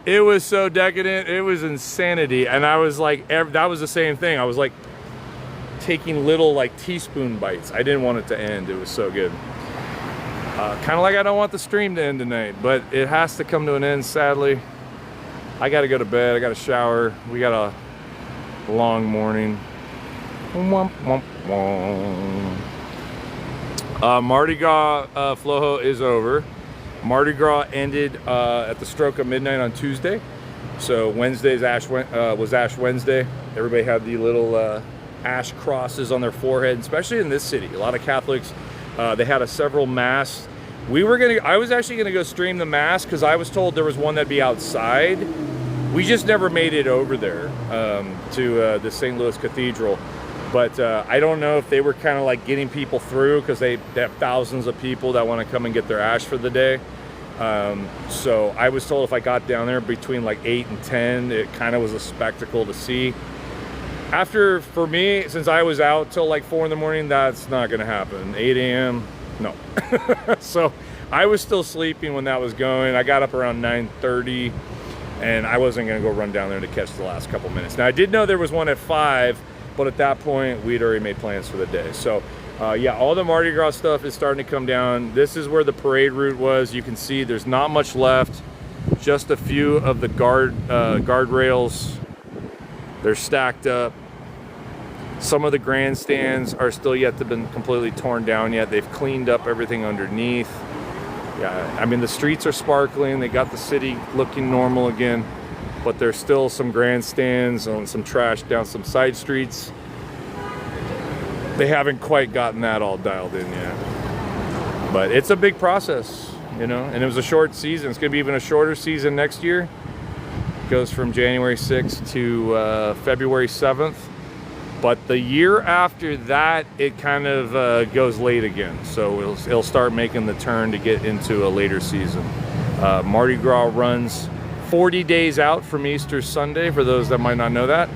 It was so decadent. It was insanity. And I was like, that was the same thing. I was like taking little like teaspoon bites. I didn't want it to end. It was so good. Kind of like I don't want the stream to end tonight, but it has to come to an end, sadly. I got to go to bed. I got to shower. We got a long morning. Mardi Gras Flojo is over. Mardi Gras ended at the stroke of midnight on Tuesday. So Wednesday's was Ash Wednesday. Everybody had the little ash crosses on their forehead, especially in this city. A lot of Catholics, they had several mass. I was actually gonna go stream the mass because I was told there was one that'd be outside. We just never made it over there to the St. Louis Cathedral. But I don't know if they were kind of like getting people through because they have thousands of people that want to come and get their ash for the day. So I was told if I got down there between like 8 and 10, it kind of was a spectacle to see. For me, since I was out till like 4 in the morning, that's not going to happen. 8 a.m., no. So I was still sleeping when that was going. I got up around 9:30, and I wasn't going to go run down there to catch the last couple minutes. Now, I did know there was one at 5, but at that point, we'd already made plans for the day. So, yeah, all the Mardi Gras stuff is starting to come down. This is where the parade route was. You can see there's not much left. Just a few of the guardrails. They're stacked up. Some of the grandstands are still yet to be completely torn down yet. They've cleaned up everything underneath. Yeah, I mean, the streets are sparkling. They got the city looking normal again. But there's still some grandstands and some trash down some side streets. They haven't quite gotten that all dialed in yet. But it's a big process, you know, and it was a short season. It's going to be even a shorter season next year. It goes from January 6th to February 7th. But the year after that, it kind of goes late again. So it'll start making the turn to get into a later season. Mardi Gras runs 40 days out from Easter Sunday, for those that might not know that.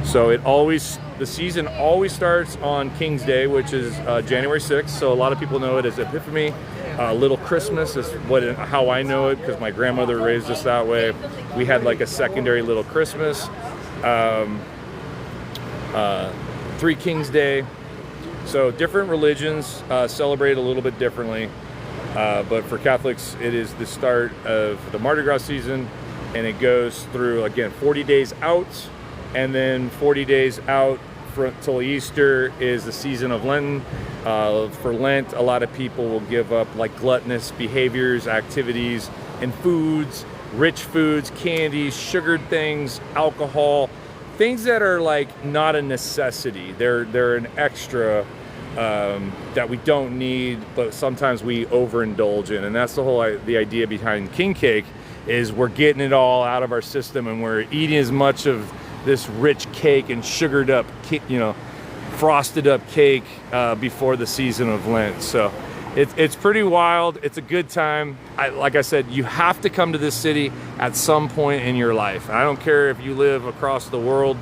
So the season always starts on King's Day, which is January 6th. So a lot of people know it as Epiphany. Little Christmas is how I know it, because my grandmother raised us that way. We had like a secondary Little Christmas. 3 Kings Day. So different religions celebrate a little bit differently. But for Catholics, it is the start of the Mardi Gras season, and it goes through, again, 40 days out, and then 40 days out till Easter is the season of Lenten. For Lent, a lot of people will give up like gluttonous behaviors, activities, and foods, rich foods, candies, sugared things, alcohol, things that are like not a necessity. They're an extra that we don't need, but sometimes we overindulge in. And that's the idea behind King Cake, is we're getting it all out of our system, and we're eating as much of this rich cake and sugared up, frosted up cake before the season of Lent. So it's pretty wild. It's a good time. Like I said, you have to come to this city at some point in your life. I don't care if you live across the world.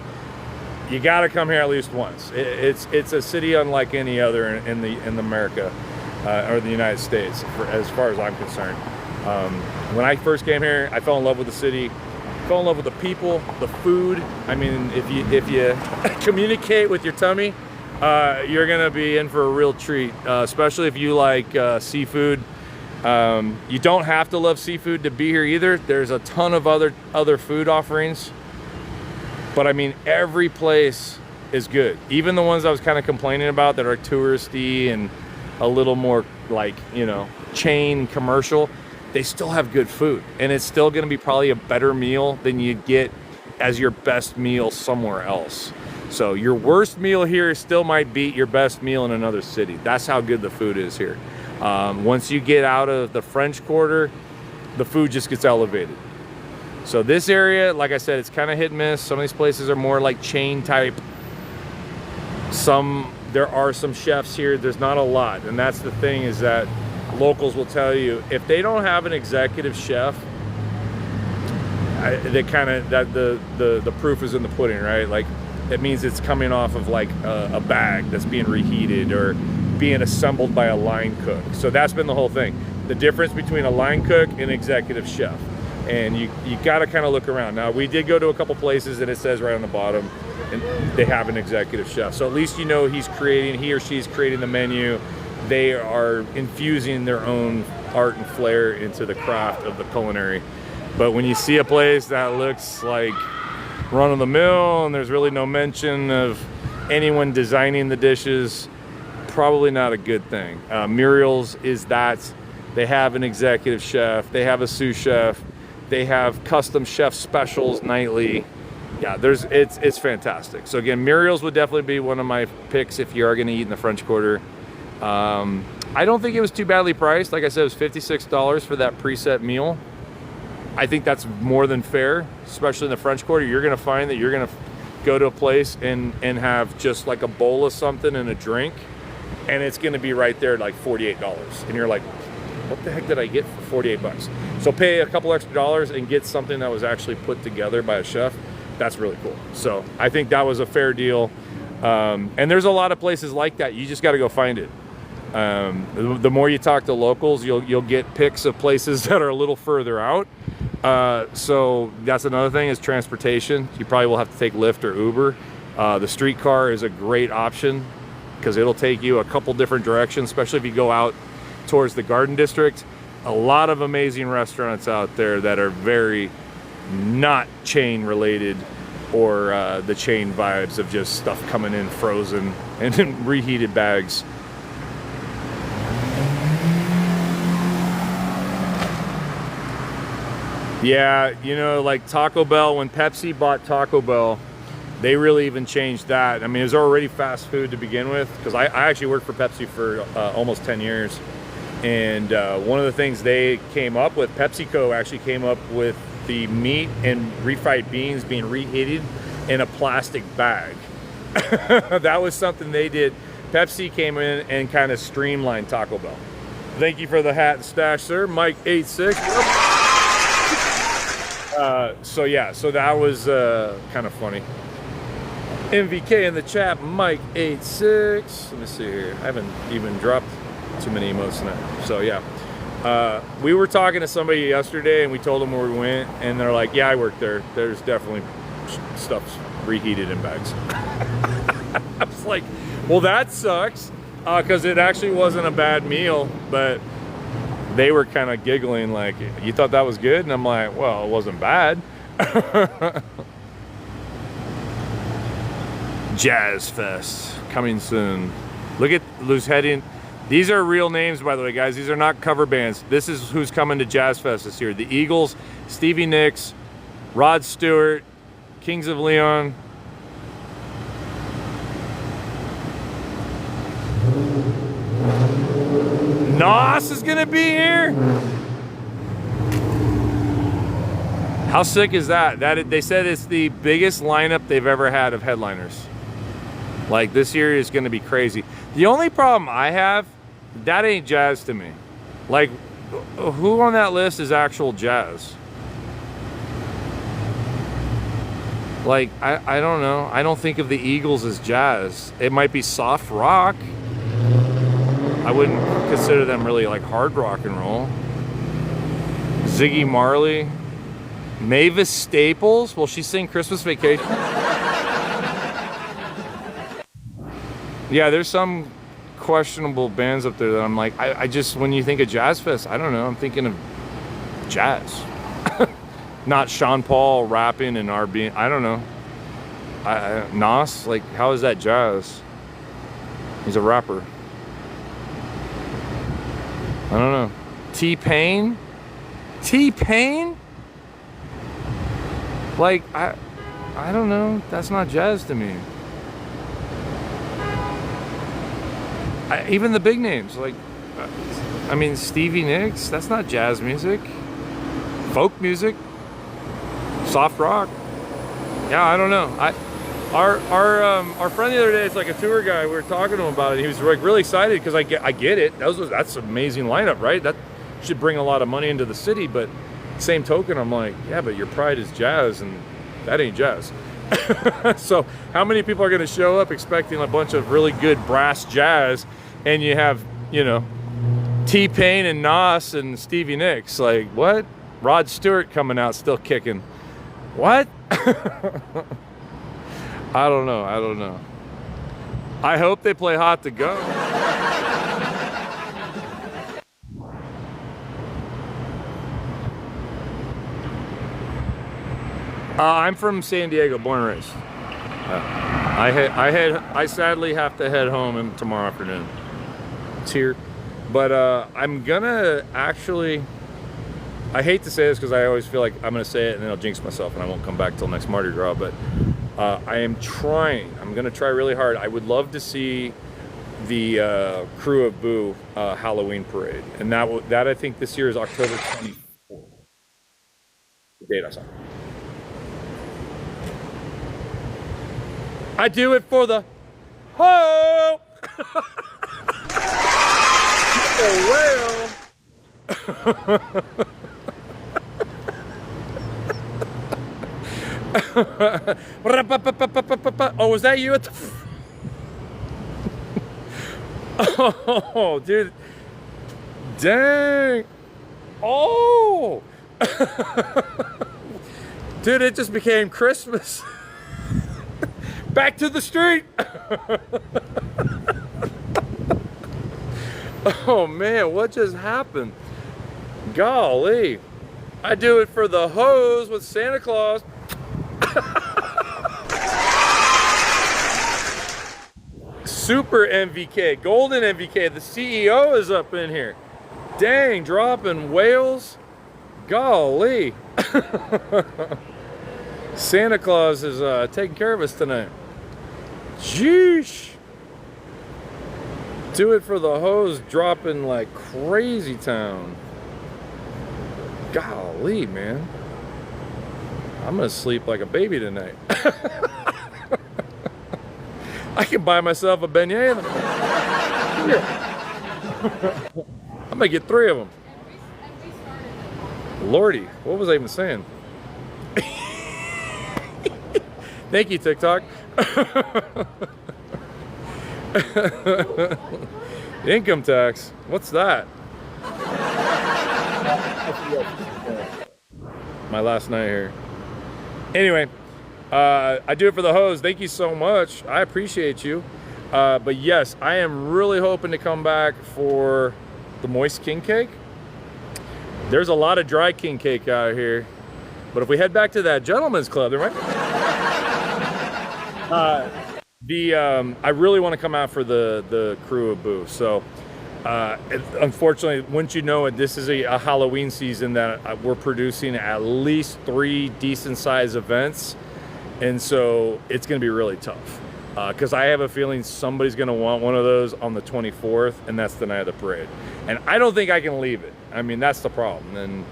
You got to come here at least once. It's a city unlike any other in America or the United States, as far as I'm concerned. When I first came here, I fell in love with the city. fell in love with the people, the food. I mean, if you communicate with your tummy, you're gonna be in for a real treat, especially if you like seafood. You don't have to love seafood to be here either. There's a ton of other food offerings, but I mean, every place is good. Even the ones I was kind of complaining about that are touristy and a little more like, you know, chain commercial, they still have good food, and it's still going to be probably a better meal than you get as your best meal somewhere else. So your worst meal here still might beat your best meal in another city. That's how good the food is here. Once you get out of the French Quarter, the food just gets elevated. So this area, like I said, it's kind of hit and miss. Some of these places are more like chain type. There are some chefs here. There's not a lot, and that's the thing, is that locals will tell you if they don't have an executive chef, the proof is in the pudding, right? Like, it means it's coming off of like a bag that's being reheated or being assembled by a line cook. So that's been the whole thing. The difference between a line cook and executive chef. And you got to kind of look around. Now, we did go to a couple places and it says right on the bottom, and they have an executive chef. So at least you know he or she's creating the menu. They are infusing their own art and flair into the craft of the culinary. But when you see a place that looks like run of the mill and there's really no mention of anyone designing the dishes, probably not a good thing. Muriel's is that. They have an executive chef, they have a sous chef, they have custom chef specials nightly. Yeah, it's fantastic. So again, Muriel's would definitely be one of my picks if you are going to eat in the French Quarter. I don't think it was too badly priced. Like I said, it was $56 for that preset meal. I think that's more than fair, especially in the French Quarter. You're going to find that you're going to go to a place and have just like a bowl of something and a drink, and it's going to be right there at like $48. And you're like, what the heck did I get for 48 bucks? So pay a couple extra dollars and get something that was actually put together by a chef. That's really cool. So I think that was a fair deal. And there's a lot of places like that. You just got to go find it. The more you talk to locals, you'll get picks of places that are a little further out. So that's another thing, is transportation. You probably will have to take Lyft or Uber. The streetcar is a great option because it'll take you a couple different directions, especially if you go out towards the Garden District. A lot of amazing restaurants out there that are very not chain related, or the chain vibes of just stuff coming in frozen and in reheated bags. Yeah, you know, like Taco Bell, when Pepsi bought Taco Bell, they really even changed that. I mean, it was already fast food to begin with, because I actually worked for Pepsi for almost 10 years. And one of the things they came up with, PepsiCo actually came up with the meat and refried beans being reheated in a plastic bag. That was something they did. Pepsi came in and kind of streamlined Taco Bell. Thank you for the hat and stash, sir. Mike 86. So yeah, so that was kind of funny. MVK in the chat, Mike 86. Let me see here. I haven't even dropped too many emotes tonight. So yeah, we were talking to somebody yesterday and we told them where we went, and they're like, yeah, I work there. There's definitely stuff reheated in bags. I was like, well, that sucks, because it actually wasn't a bad meal, but they were kind of giggling like, you thought that was good? And I'm like, well, it wasn't bad. Jazz Fest coming soon. Look at who's heading. These are real names, by the way, guys. These are not cover bands. This is who's coming to Jazz Fest this year. The Eagles, Stevie Nicks, Rod Stewart, Kings of Leon. Nos is gonna be here. How sick is that? They said it's the biggest lineup they've ever had of headliners. Like, this year is gonna be crazy. The only problem I have, that ain't jazz to me. Like, who on that list is actual jazz? Like, I don't know. I don't think of the Eagles as jazz. It might be soft rock. I wouldn't consider them really like hard rock and roll. Ziggy Marley, Mavis Staples? Will she sing Christmas Vacation? Yeah, there's some questionable bands up there that I'm like, I just, when you think of Jazz Fest, I don't know, I'm thinking of jazz. Not Sean Paul rapping and R&B. I don't know. Nas, like, how is that jazz? He's a rapper. I don't know. T-Pain? T-Pain? Like, I don't know. That's not jazz to me. Even the big names, like, I mean, Stevie Nicks, that's not jazz music. Folk music. Soft rock. Yeah, I don't know. Our friend the other day, it's like a tour guy, we were talking to him about it. He was like really excited because I get it. That's an amazing lineup, right? That should bring a lot of money into the city, but same token, I'm like, yeah, but your pride is jazz and that ain't jazz. So how many people are going to show up expecting a bunch of really good brass jazz, and you have, you know, T-Pain and Nas and Stevie Nicks? Like, what? Rod Stewart coming out still kicking. What? I don't know. I hope they play Hot to Go. I'm from San Diego, born and raised. I sadly have to head home tomorrow afternoon. It's here, but I'm gonna actually. I hate to say this because I always feel like I'm gonna say it and then I'll jinx myself and I won't come back till next Mardi Gras. But I am trying. I'm gonna try really hard. I would love to see the Crew of Boo Halloween parade, and that I think this year is October 24th. The date I saw. I do it for the ho. Oh well. Oh, was that you? Oh, dude. Dang. Oh. Dude, it just became Christmas. Back to the street. Oh man, what just happened? Golly. I do it for the hose with Santa Claus. Super MVK, golden MVK. The CEO is up in here. Dang, dropping whales. Golly. Santa Claus is taking care of us tonight. Jeesh. Do it for the hose, dropping like crazy town. Golly, man. I'm gonna sleep like a baby tonight. I can buy myself a beignet. I'm gonna get 3 of them. Lordy, what was I even saying? Thank you, TikTok. Income tax. What's that? My last night here. Anyway, I do it for the hose. Thank you so much. I appreciate you. But yes, I am really hoping to come back for the moist king cake. There's a lot of dry king cake out here. But if we head back to that gentleman's club, there might I really want to come out for the Crew of Boo. So unfortunately, wouldn't you know it, this is a Halloween season that we're producing at least 3 decent sized events, and so it's going to be really tough because I have a feeling somebody's going to want one of those on the 24th, and that's the night of the parade, and I don't think I can leave it. I mean, that's the problem. And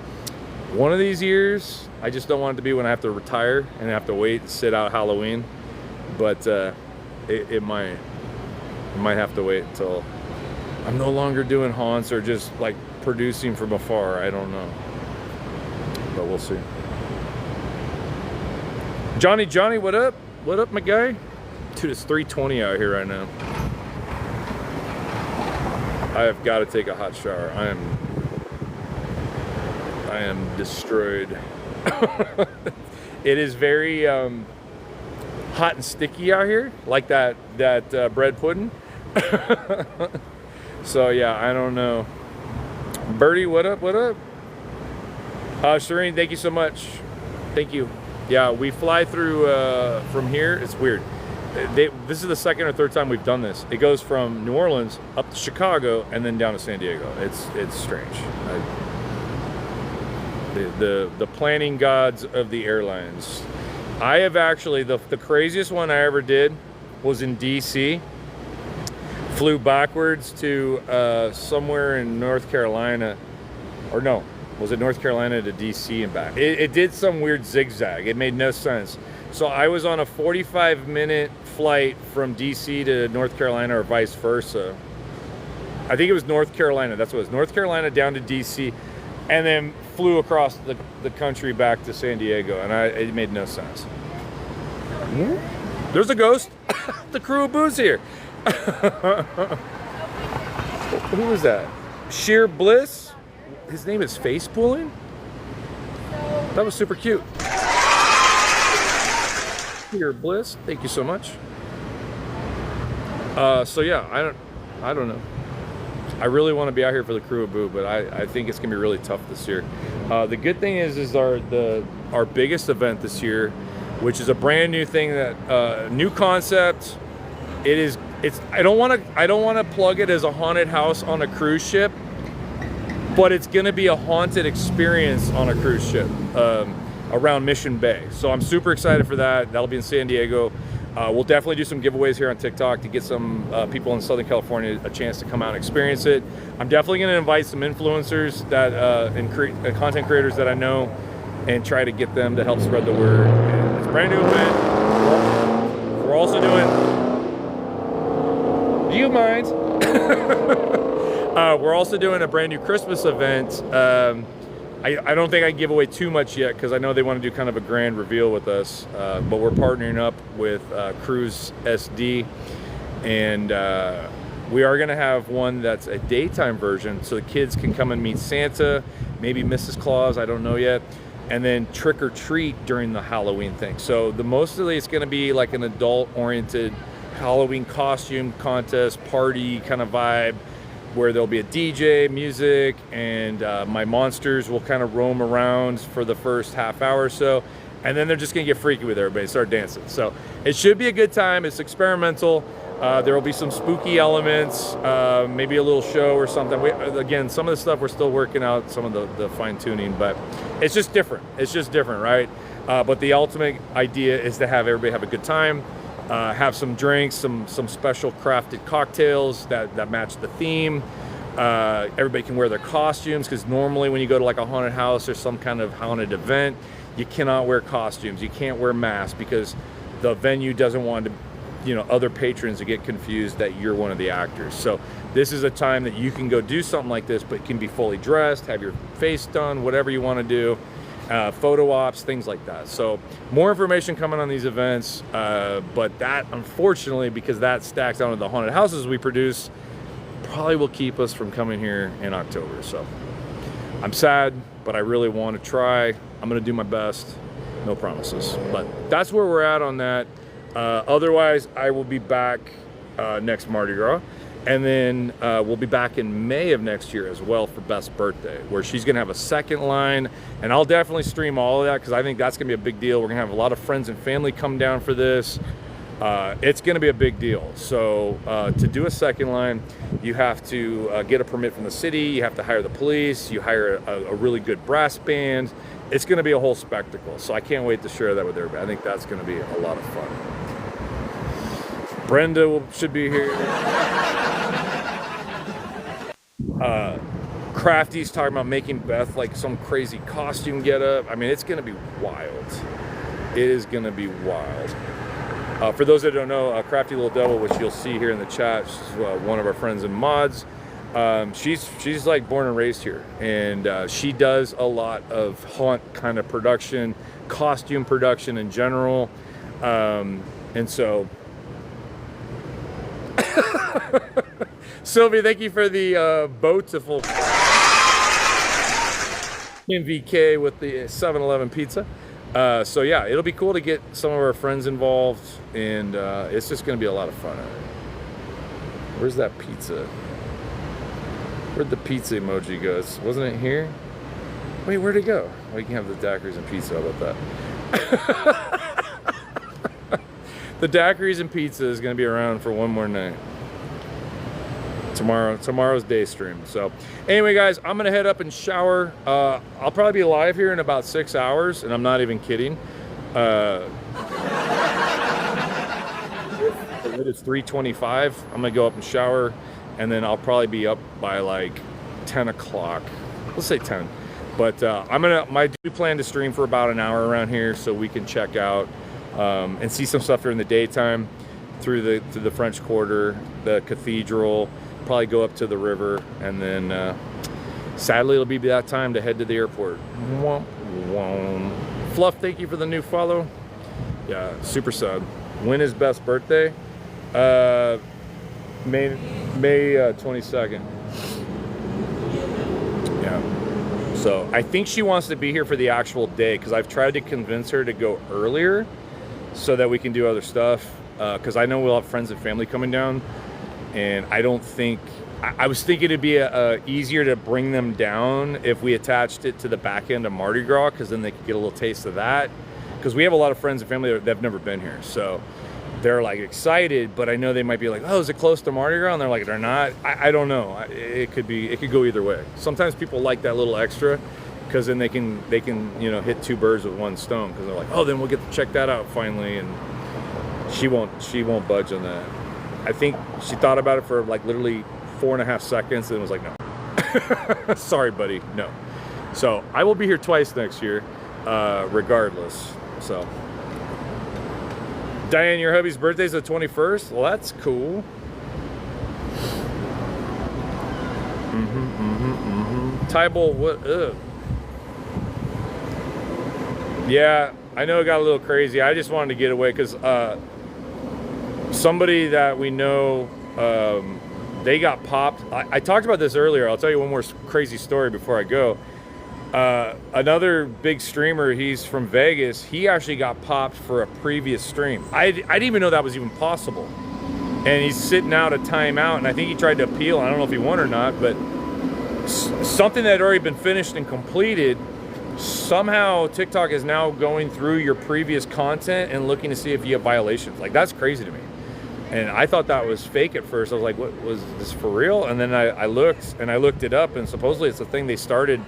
one of these years, I just don't want it to be when I have to retire and have to wait and sit out Halloween. But it might have to wait until I'm no longer doing haunts or just like producing from afar. I don't know, but we'll see. Johnny, what up? What up, my guy? Dude, it's 3:20 out here right now. I have got to take a hot shower. I am destroyed. It is very hot and sticky out here, like that bread pudding. So yeah, I don't know. Birdie, what up? What up? Shireen, thank you so much. Thank you. Yeah, we fly through from here. It's weird. This is the second or third time we've done this. It goes from New Orleans up to Chicago and then down to San Diego. It's strange. The planning gods of the airlines. I have actually, the craziest one I ever did was in DC. Flew backwards to somewhere in North Carolina, or no, was it North Carolina to DC and back? It did some weird zigzag. It made no sense. So I was on a 45-minute flight from DC to North Carolina, or vice versa. I think it was North Carolina. That's what it was. North Carolina down to DC, and then flew across the country back to San Diego, and it made no sense. There's a ghost. The crew of booze here. Who was that? Sheer Bliss? His name is Face Pulling? That was super cute. Sheer Bliss, thank you so much. So yeah, I don't know. I really want to be out here for the crew of boo, but I think it's gonna be really tough this year. The good thing is our biggest event this year, which is a brand new thing, that new concept. I don't want to plug it as a haunted house on a cruise ship, but it's going to be a haunted experience on a cruise ship around Mission Bay. So I'm super excited for that. That'll be in San Diego. We'll definitely do some giveaways here on TikTok to get some people in Southern California a chance to come out and experience it. I'm definitely going to invite some influencers that and content creators that I know, and try to get them to help spread the word. And it's a brand new event. We're also doing. Do you mind? We're also doing a brand new Christmas event. I don't think I can give away too much yet, because I know they want to do kind of a grand reveal with us. But we're partnering up with Cruise SD, and we are going to have one that's a daytime version, so the kids can come and meet Santa, maybe Mrs. Claus, I don't know yet, and then trick or treat during the Halloween thing. So mostly it's going to be like an adult-oriented Halloween costume contest party kind of vibe, where there'll be a DJ, music, and my monsters will kind of roam around for the first half hour or so, and then they're just gonna get freaky with everybody, start dancing. So it should be a good time. It's experimental. There will be some spooky elements, maybe a little show or something. Again, some of the stuff we're still working out, some of the fine tuning, but it's just different. It's just different, right? But the ultimate idea is to have everybody have a good time. Have some drinks, some special crafted cocktails that match the theme. Everybody can wear their costumes, because normally when you go to like a haunted house or some kind of haunted event, you cannot wear costumes. You can't wear masks, because the venue doesn't want other patrons to get confused that you're one of the actors. So this is a time that you can go do something like this, but can be fully dressed, have your face done, whatever you want to do. Photo ops, things like that. So more information coming on these events, but that, unfortunately, because that stacks onto the haunted houses we produce, probably will keep us from coming here in October. So I'm sad, but I really want to try. I'm going to do my best. No promises, but that's where we're at on that. Otherwise, I will be back next Mardi Gras. And then we'll be back in May of next year as well for Best Birthday, where she's going to have a second line. And I'll definitely stream all of that, because I think that's going to be a big deal. We're going to have a lot of friends and family come down for this. It's going to be a big deal. So to do a second line, you have to get a permit from the city. You have to hire the police. You hire a really good brass band. It's going to be a whole spectacle. So I can't wait to share that with everybody. I think that's going to be a lot of fun. Brenda should be here. Crafty's talking about making Beth like some crazy costume getup. I mean, it's gonna be wild. It is gonna be wild. For those that don't know, Crafty Little Devil, which you'll see here in the chat, she's one of our friends and mods. She's like born and raised here, and she does a lot of haunt kind of production, costume production in general, and so. Sylvia, thank you for the boat to full. MVK with the 7-Eleven pizza. So yeah, it'll be cool to get some of our friends involved, and it's just going to be a lot of fun. Where's that pizza? Where'd the pizza emoji go? Wasn't it here? Wait, where'd it go? Well, you can have the daiquiris and pizza. How about that? The daiquiris and pizza is going to be around for one more night. Tomorrow's day stream. So anyway, guys, I'm going to head up and shower. I'll probably be live here in about 6 hours, and I'm not even kidding. It's 3:25. I'm going to go up and shower, and then I'll probably be up by like 10 o'clock. Let's say 10. But I do plan to stream for about an hour around here so we can check out and see some stuff during the daytime through the French Quarter, the cathedral, probably go up to the river, and then sadly it'll be that time to head to the airport. Womp, womp. Fluff, thank you for the new follow. Yeah, super sad. When is Beth's birthday? May 22nd. Yeah. So I think she wants to be here for the actual day, because I've tried to convince her to go earlier so that we can do other stuff. Because I know we'll have friends and family coming down, and I don't think I was thinking it'd be easier to bring them down if we attached it to the back end of Mardi Gras, because then they could get a little taste of that. Because we have a lot of friends and family that have never been here, so they're like excited, but I know they might be like, oh, is it close to Mardi Gras? And they're like, they're not. I don't know. It could go either way. Sometimes people like that little extra, because then they can hit two birds with one stone, because they're like, oh, then we'll get to check that out finally. And she won't budge on that. I think she thought about it for like literally 4.5 seconds and was like, no. Sorry, buddy, no. So I will be here twice next year, regardless. So Diane, your hubby's birthday's the 21st? Well, that's cool. Tybal, what? Ugh. Yeah, I know it got a little crazy. I just wanted to get away because somebody that we know, they got popped. I talked about this earlier. I'll tell you one more crazy story before I go. Another big streamer, he's from Vegas, he actually got popped for a previous stream. I didn't even know that was even possible. And he's sitting out a timeout, and I think he tried to appeal. I don't know if he won or not, but something that had already been finished and completed, somehow TikTok is now going through your previous content and looking to see if you have violations. Like, that's crazy to me. And I thought that was fake at first. I was like, what, was this for real? And then I looked it up, and supposedly it's a thing they started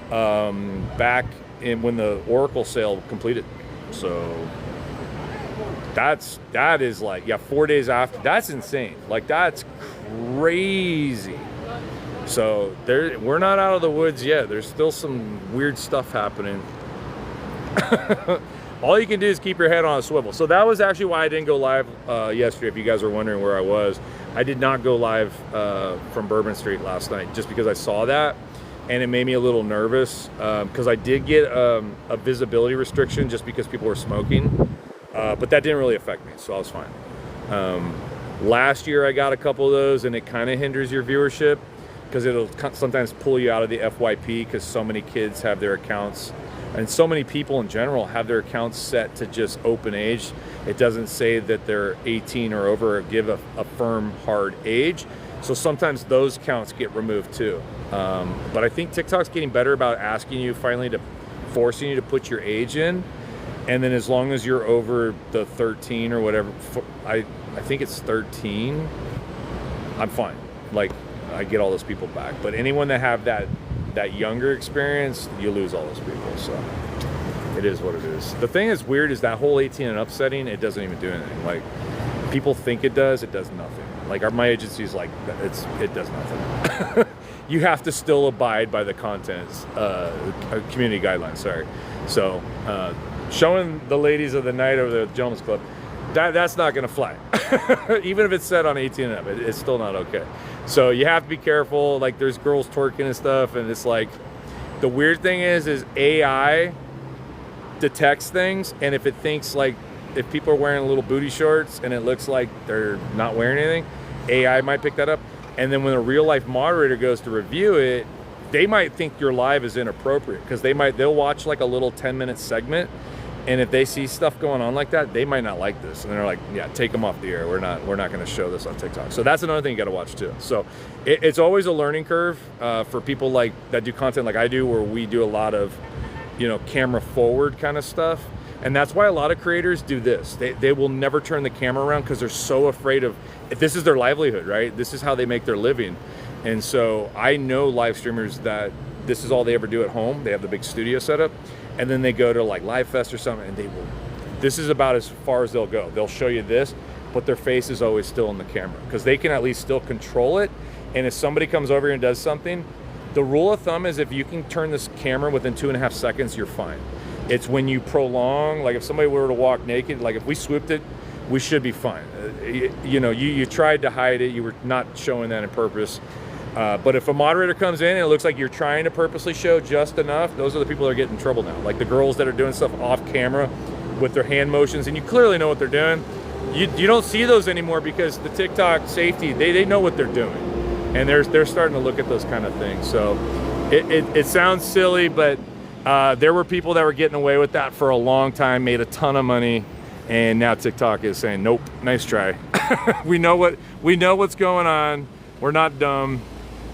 back in when the Oracle sale completed. So that is like, yeah, 4 days after. That's insane. Like, that's crazy. So we're not out of the woods yet. There's still some weird stuff happening. All you can do is keep your head on a swivel. So that was actually why I didn't go live yesterday, if you guys were wondering where I was. I did not go live from Bourbon Street last night, just because I saw that. And it made me a little nervous because I did get a visibility restriction just because people were smoking. But that didn't really affect me, so I was fine. Last year I got a couple of those, and it kind of hinders your viewership because it'll sometimes pull you out of the FYP because so many kids have their accounts, and so many people in general have their accounts set to just open age. It doesn't say that they're 18 or over or give a firm, hard age. So sometimes those counts get removed too. But I think TikTok's getting better about asking you finally to forcing you to put your age in. And then as long as you're over the 13 or whatever, I think it's 13, I'm fine. Like, I get all those people back. But anyone that have that younger experience, you lose all those people. So it is what it is. The thing that's weird is that whole 18 and up setting, it doesn't even do anything. Like, people think it does nothing. Like, my agency's like, it does nothing. You have to still abide by the content's community guidelines, sorry. So showing the ladies of the night over the Gentleman's Club, that's not gonna fly. Even if it's set on 18 and up, it's still not okay. So you have to be careful. Like, there's girls twerking and stuff, and it's like, the weird thing is AI detects things, and if it thinks, like, if people are wearing little booty shorts and it looks like they're not wearing anything, AI might pick that up. And then when a real life moderator goes to review it, they might think your live is inappropriate because they'll watch like a little 10-minute segment, and if they see stuff going on like that, they might not like this, and they're like, yeah, take them off the air. We're not going to show this on TikTok. So that's another thing you got to watch too. So it's always a learning curve for people like that do content like I do, where we do a lot of, you know, camera forward kind of stuff. And that's why a lot of creators do this. They will never turn the camera around because they're so afraid of, if this is their livelihood, right? This is how they make their living. And so I know live streamers that this is all they ever do at home. They have the big studio setup, and then they go to like Live Fest or something, and this is about as far as they'll go. They'll show you this, but their face is always still in the camera because they can at least still control it. And if somebody comes over here and does something, the rule of thumb is if you can turn this camera within 2.5 seconds, you're fine. It's when you prolong, like if somebody were to walk naked, like if we swooped it, we should be fine. You know, you tried to hide it, you were not showing that on purpose. But if a moderator comes in and it looks like you're trying to purposely show just enough, those are the people that are getting in trouble now. Like the girls that are doing stuff off camera with their hand motions, and you clearly know what they're doing. You don't see those anymore because the TikTok safety, they know what they're doing. And they're starting to look at those kind of things. So it sounds silly, but there were people that were getting away with that for a long time, made a ton of money, and now TikTok is saying, nope, nice try. we know what's going on. We're not dumb.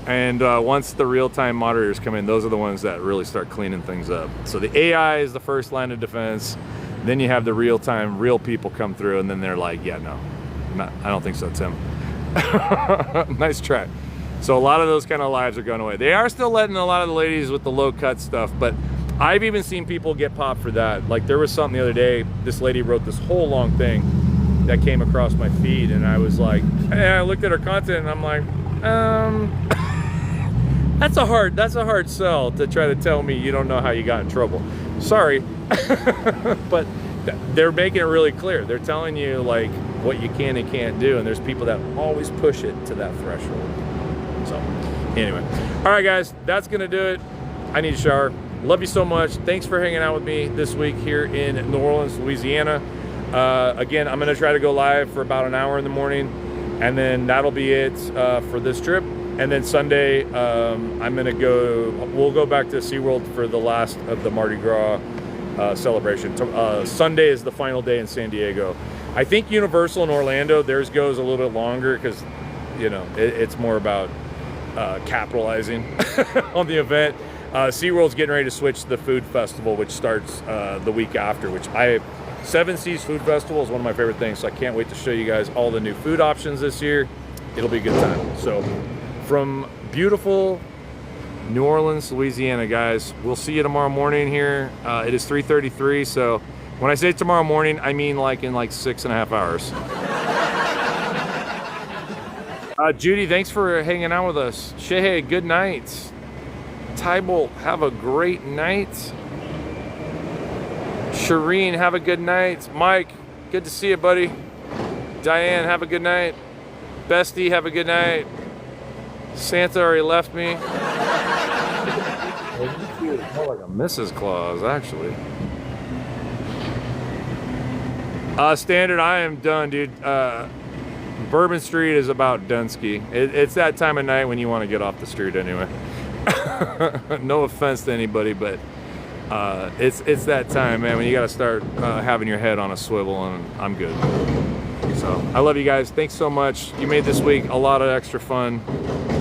And once the real-time moderators come in, those are the ones that really start cleaning things up. So the AI is the first line of defense. Then you have the real-time, real people come through, and then they're like, yeah, no, I don't think so, Tim. Nice try. So a lot of those kind of lives are going away. They are still letting a lot of the ladies with the low-cut stuff, but I've even seen people get popped for that. Like there was something the other day, this lady wrote this whole long thing that came across my feed, and I was like, hey, I looked at her content and I'm like, that's a hard sell to try to tell me you don't know how you got in trouble. Sorry. But they're making it really clear. They're telling you like what you can and can't do, and there's people that always push it to that threshold. So anyway, all right guys, that's gonna do it. I need a shower. Love you so much. Thanks for hanging out with me this week here in New Orleans, Louisiana. Again, I'm gonna try to go live for about an hour in the morning, and then that'll be it for this trip. And then Sunday, we'll go back to SeaWorld for the last of the Mardi Gras celebration. Sunday is the final day in San Diego. I think Universal in Orlando, theirs goes a little bit longer because, you know, it's more about capitalizing on the event. SeaWorld's getting ready to switch to the food festival, which starts the week after, which Seven Seas Food Festival is one of my favorite things, so I can't wait to show you guys all the new food options this year. It'll be a good time. So from beautiful New Orleans, Louisiana, guys, we'll see you tomorrow morning here. It is 3:33, so when I say tomorrow morning, I mean like in like 6.5 hours. Judy, thanks for hanging out with us. Shehe, good night. Tybalt, have a great night. Shireen, have a good night. Mike, good to see you, buddy. Diane, have a good night. Bestie, have a good night. Santa already left me. More like a Mrs. Claus, actually. Standard, I am done, dude. Bourbon Street is about Dunsky. It's that time of night when you want to get off the street anyway. No offense to anybody, but it's that time, man, when you got to start having your head on a swivel, and I'm good. So I love you guys. Thanks so much. You made this week a lot of extra fun.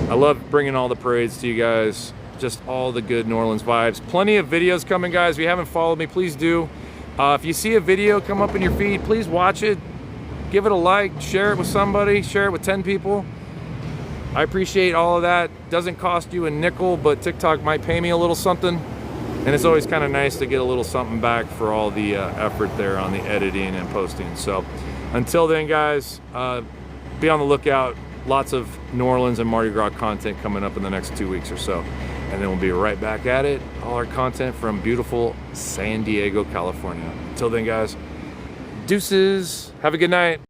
I love bringing all the parades to you guys. Just all the good New Orleans vibes. Plenty of videos coming, guys. If you haven't followed me, please do. If you see a video come up in your feed, please watch it. Give it a like, share it with somebody, share it with 10 people. I appreciate all of that. Doesn't cost you a nickel, but TikTok might pay me a little something. And it's always kind of nice to get a little something back for all the effort there on the editing and posting. So until then, guys, be on the lookout. Lots of New Orleans and Mardi Gras content coming up in the next 2 weeks or so. And then we'll be right back at it. All our content from beautiful San Diego, California. Until then, guys, deuces. Have a good night.